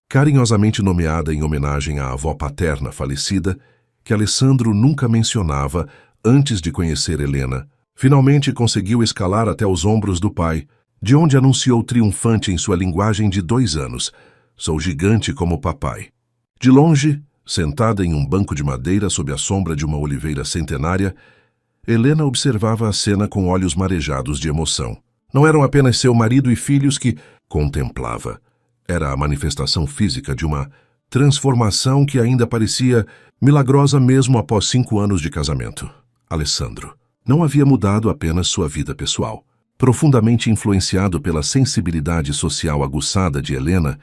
Speaker 1: carinhosamente nomeada em homenagem à avó paterna falecida, que Alessandro nunca mencionava antes de conhecer Helena, finalmente conseguiu escalar até os ombros do pai, de onde anunciou triunfante em sua linguagem de 2 anos: "Sou gigante como papai." De longe, sentada em um banco de madeira sob a sombra de uma oliveira centenária, Helena observava a cena com olhos marejados de emoção. Não eram apenas seu marido e filhos que contemplava. Era a manifestação física de uma transformação que ainda parecia milagrosa mesmo após 5 anos de casamento. Alessandro não havia mudado apenas sua vida pessoal. Profundamente influenciado pela sensibilidade social aguçada de Helena,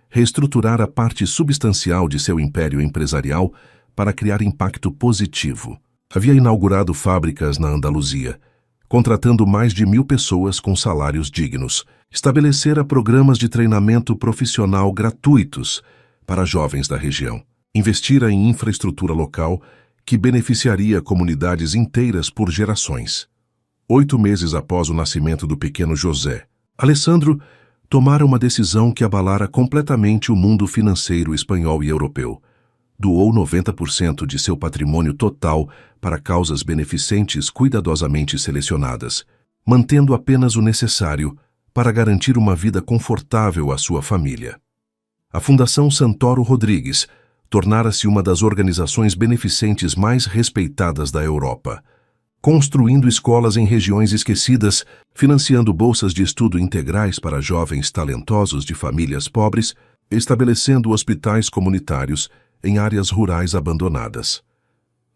Speaker 1: reestruturara parte substancial de seu império empresarial para criar impacto positivo. Havia inaugurado fábricas na Andaluzia, contratando mais de 1.000 pessoas com salários dignos. Estabelecera programas de treinamento profissional gratuitos para jovens da região. Investira em infraestrutura local que beneficiaria comunidades inteiras por gerações. 8 meses após o nascimento do pequeno José, Alessandro tomara uma decisão que abalara completamente o mundo financeiro espanhol e europeu. Doou 90% de seu patrimônio total para causas beneficentes cuidadosamente selecionadas, mantendo apenas o necessário para garantir uma vida confortável à sua família. A Fundação Santoro Rodrigues tornara-se uma das organizações beneficentes mais respeitadas da Europa, construindo escolas em regiões esquecidas, financiando bolsas de estudo integrais para jovens talentosos de famílias pobres, estabelecendo hospitais comunitários em áreas rurais abandonadas.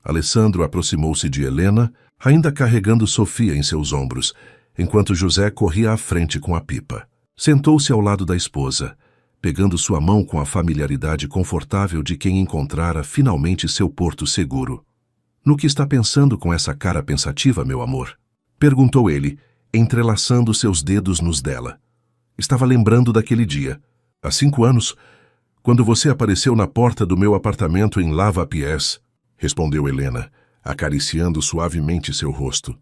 Speaker 1: Alessandro aproximou-se de Helena, ainda carregando Sofia em seus ombros, enquanto José corria à frente com a pipa. Sentou-se ao lado da esposa, pegando sua mão com a familiaridade confortável de quem encontrara finalmente seu porto seguro. "No que está pensando com essa cara pensativa, meu amor?" perguntou ele, entrelaçando seus dedos nos dela. "Estava lembrando daquele dia, há 5 anos, quando você apareceu na porta do meu apartamento em Lavapiés", respondeu Helena, acariciando suavemente seu rosto.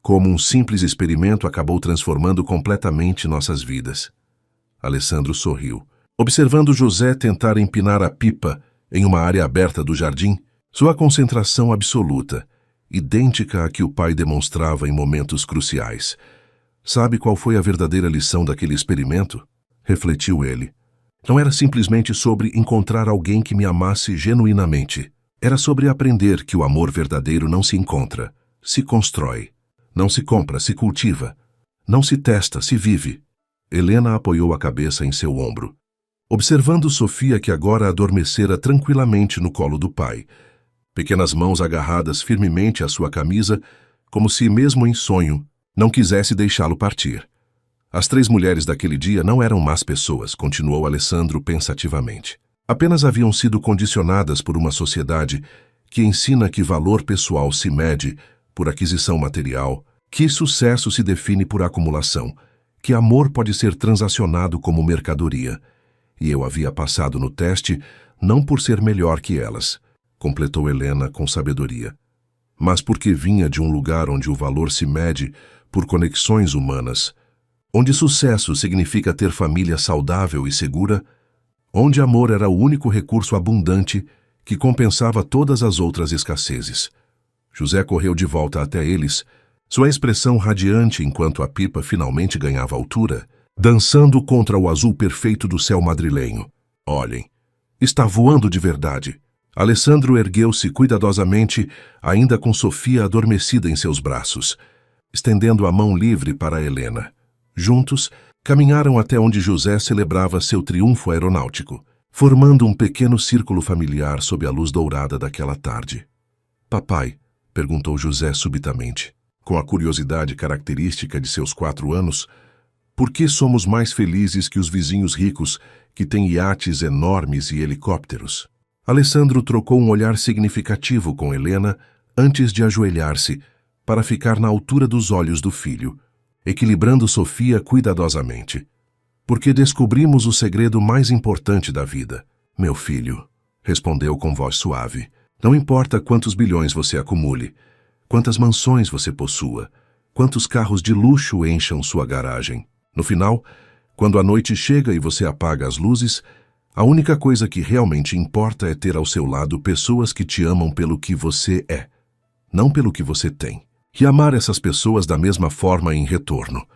Speaker 1: "Como um simples experimento acabou transformando completamente nossas vidas." Alessandro sorriu. Observando José tentar empinar a pipa em uma área aberta do jardim, sua concentração absoluta, idêntica à que o pai demonstrava em momentos cruciais. "Sabe qual foi a verdadeira lição daquele experimento?" refletiu ele. "Não era simplesmente sobre encontrar alguém que me amasse genuinamente. Era sobre aprender que o amor verdadeiro não se encontra, se constrói. Não se compra, se cultiva. Não se testa, se vive." Helena apoiou a cabeça em seu ombro, observando Sofia, que agora adormecera tranquilamente no colo do pai, pequenas mãos agarradas firmemente à sua camisa, como se, mesmo em sonho, não quisesse deixá-lo partir. "As 3 mulheres daquele dia não eram más pessoas", continuou Alessandro pensativamente. "Apenas haviam sido condicionadas por uma sociedade que ensina que valor pessoal se mede por aquisição material, que sucesso se define por acumulação, que amor pode ser transacionado como mercadoria. E eu havia passado no teste não por ser melhor que elas", completou Helena com sabedoria, "mas porque vinha de um lugar onde o valor se mede por conexões humanas, onde sucesso significa ter família saudável e segura, onde amor era o único recurso abundante que compensava todas as outras escassezes." José correu de volta até eles, sua expressão radiante enquanto a pipa finalmente ganhava altura, dançando contra o azul perfeito do céu madrilenho. "Olhem, está voando de verdade." Alessandro ergueu-se cuidadosamente, ainda com Sofia adormecida em seus braços, estendendo a mão livre para Helena. Juntos, caminharam até onde José celebrava seu triunfo aeronáutico, formando um pequeno círculo familiar sob a luz dourada daquela tarde. "Papai", perguntou José subitamente, com a curiosidade característica de seus 4 anos, "por que somos mais felizes que os vizinhos ricos que têm iates enormes e helicópteros?" Alessandro trocou um olhar significativo com Helena antes de ajoelhar-se, para ficar na altura dos olhos do filho, equilibrando Sofia cuidadosamente. "Porque descobrimos o segredo mais importante da vida, meu filho", respondeu com voz suave. "Não importa quantos bilhões você acumule, quantas mansões você possua, quantos carros de luxo encham sua garagem. No final, quando a noite chega e você apaga as luzes, a única coisa que realmente importa é ter ao seu lado pessoas que te amam pelo que você é, não pelo que você tem. E amar essas pessoas da mesma forma em retorno."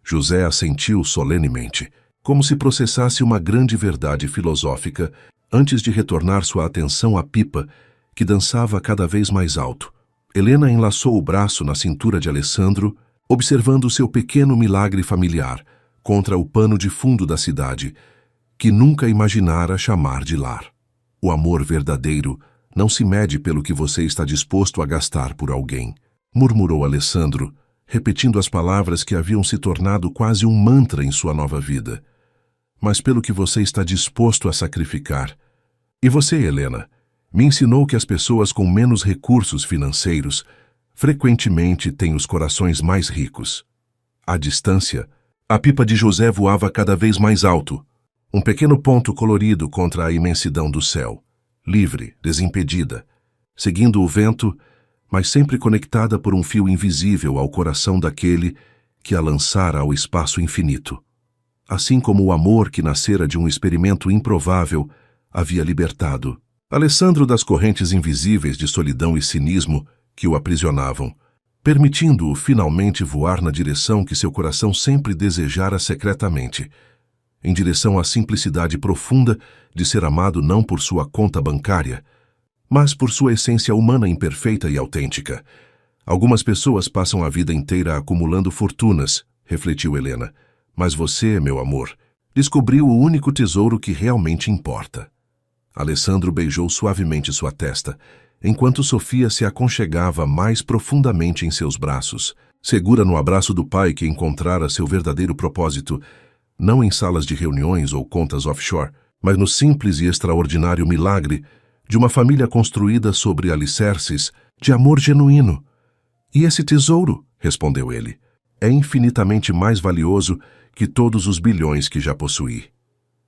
Speaker 1: José assentiu solenemente, como se processasse uma grande verdade filosófica, antes de retornar sua atenção à pipa, que dançava cada vez mais alto. Helena enlaçou o braço na cintura de Alessandro, observando seu pequeno milagre familiar contra o pano de fundo da cidade, que nunca imaginara chamar de lar. "O amor verdadeiro não se mede pelo que você está disposto a gastar por alguém", murmurou Alessandro, repetindo as palavras que haviam se tornado quase um mantra em sua nova vida, "mas pelo que você está disposto a sacrificar. E você, Helena, me ensinou que as pessoas com menos recursos financeiros frequentemente têm os corações mais ricos." À distância, a pipa de José voava cada vez mais alto, um pequeno ponto colorido contra a imensidão do céu, livre, desimpedida, seguindo o vento, mas sempre conectada por um fio invisível ao coração daquele que a lançara ao espaço infinito. Assim como o amor que nascera de um experimento improvável havia libertado Alessandro das correntes invisíveis de solidão e cinismo que o aprisionavam, permitindo-o finalmente voar na direção que seu coração sempre desejara secretamente, em direção à simplicidade profunda de ser amado não por sua conta bancária, mas por sua essência humana imperfeita e autêntica. "Algumas pessoas passam a vida inteira acumulando fortunas", refletiu Helena, "mas você, meu amor, Descobriu o único tesouro que realmente importa. Alessandro beijou suavemente sua testa, enquanto Sofia se aconchegava mais profundamente em seus braços, segura no abraço do pai que encontrara seu verdadeiro propósito, não em salas de reuniões ou contas offshore, mas no simples e extraordinário milagre de uma família construída sobre alicerces de amor genuíno. E esse tesouro, respondeu ele, é infinitamente mais valioso que todos os bilhões que já possuí.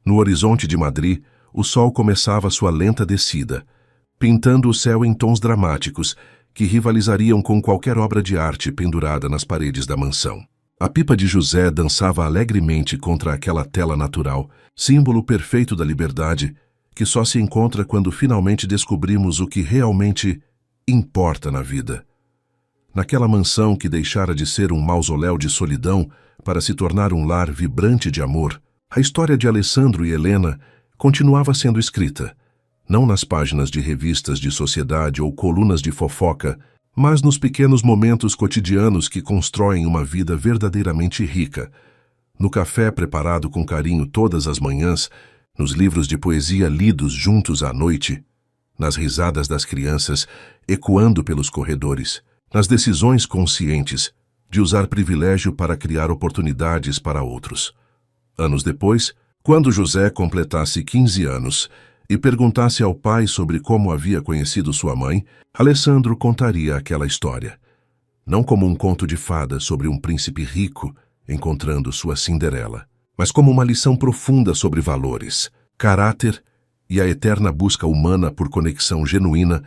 Speaker 1: No horizonte de Madrid, o sol começava sua lenta descida, pintando o céu em tons dramáticos que rivalizariam com qualquer obra de arte pendurada nas paredes da mansão. A pipa de José dançava alegremente contra aquela tela natural, símbolo perfeito da liberdade, que só se encontra quando finalmente descobrimos o que realmente importa na vida. Naquela mansão que deixara de ser um mausoléu de solidão para se tornar um lar vibrante de amor, a história de Alessandro e Helena continuava sendo escrita, não nas páginas de revistas de sociedade ou colunas de fofoca, mas nos pequenos momentos cotidianos que constroem uma vida verdadeiramente rica, no café preparado com carinho todas as manhãs, nos livros de poesia lidos juntos à noite, nas risadas das crianças ecoando pelos corredores, nas decisões conscientes de usar privilégio para criar oportunidades para outros. Anos depois, quando José completasse 15 anos e perguntasse ao pai sobre como havia conhecido sua mãe, Alessandro contaria aquela história, não como um conto de fadas sobre um príncipe rico encontrando sua Cinderela, mas como uma lição profunda sobre valores, caráter e a eterna busca humana por conexão genuína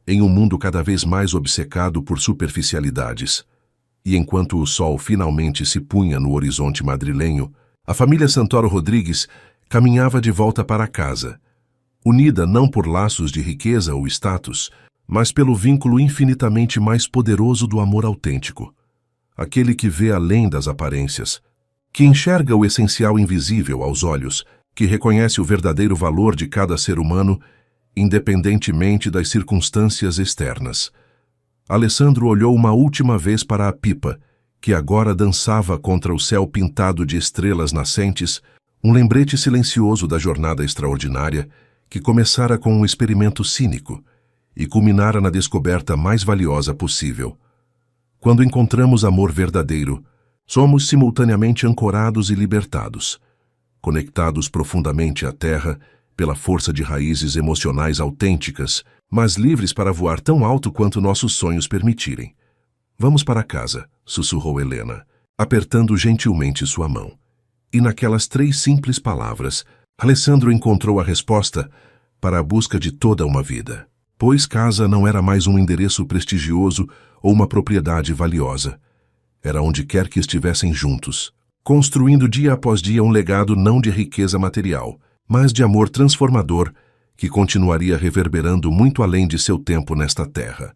Speaker 1: em um mundo cada vez mais obcecado por superficialidades. E enquanto o sol finalmente se punha no horizonte madrilenho, a família Santoro Rodrigues caminhava de volta para casa, unida não por laços de riqueza ou status, mas pelo vínculo infinitamente mais poderoso do amor autêntico, aquele que vê além das aparências, que enxerga o essencial invisível aos olhos, que reconhece o verdadeiro valor de cada ser humano, independentemente das circunstâncias externas. Alessandro olhou uma última vez para a pipa, que agora dançava contra o céu pintado de estrelas nascentes, um lembrete silencioso da jornada extraordinária que começara com um experimento cínico e culminara na descoberta mais valiosa possível. Quando encontramos amor verdadeiro, somos simultaneamente ancorados e libertados, conectados profundamente à terra pela força de raízes emocionais autênticas, mas livres para voar tão alto quanto nossos sonhos permitirem. Vamos para casa, sussurrou Helena, apertando gentilmente sua mão. E naquelas 3 simples palavras, Alessandro encontrou a resposta para a busca de toda uma vida. Pois casa não era mais um endereço prestigioso ou uma propriedade valiosa. Era onde quer que estivessem juntos, construindo dia após dia um legado não de riqueza material, mas de amor transformador que continuaria reverberando muito além de seu tempo nesta terra.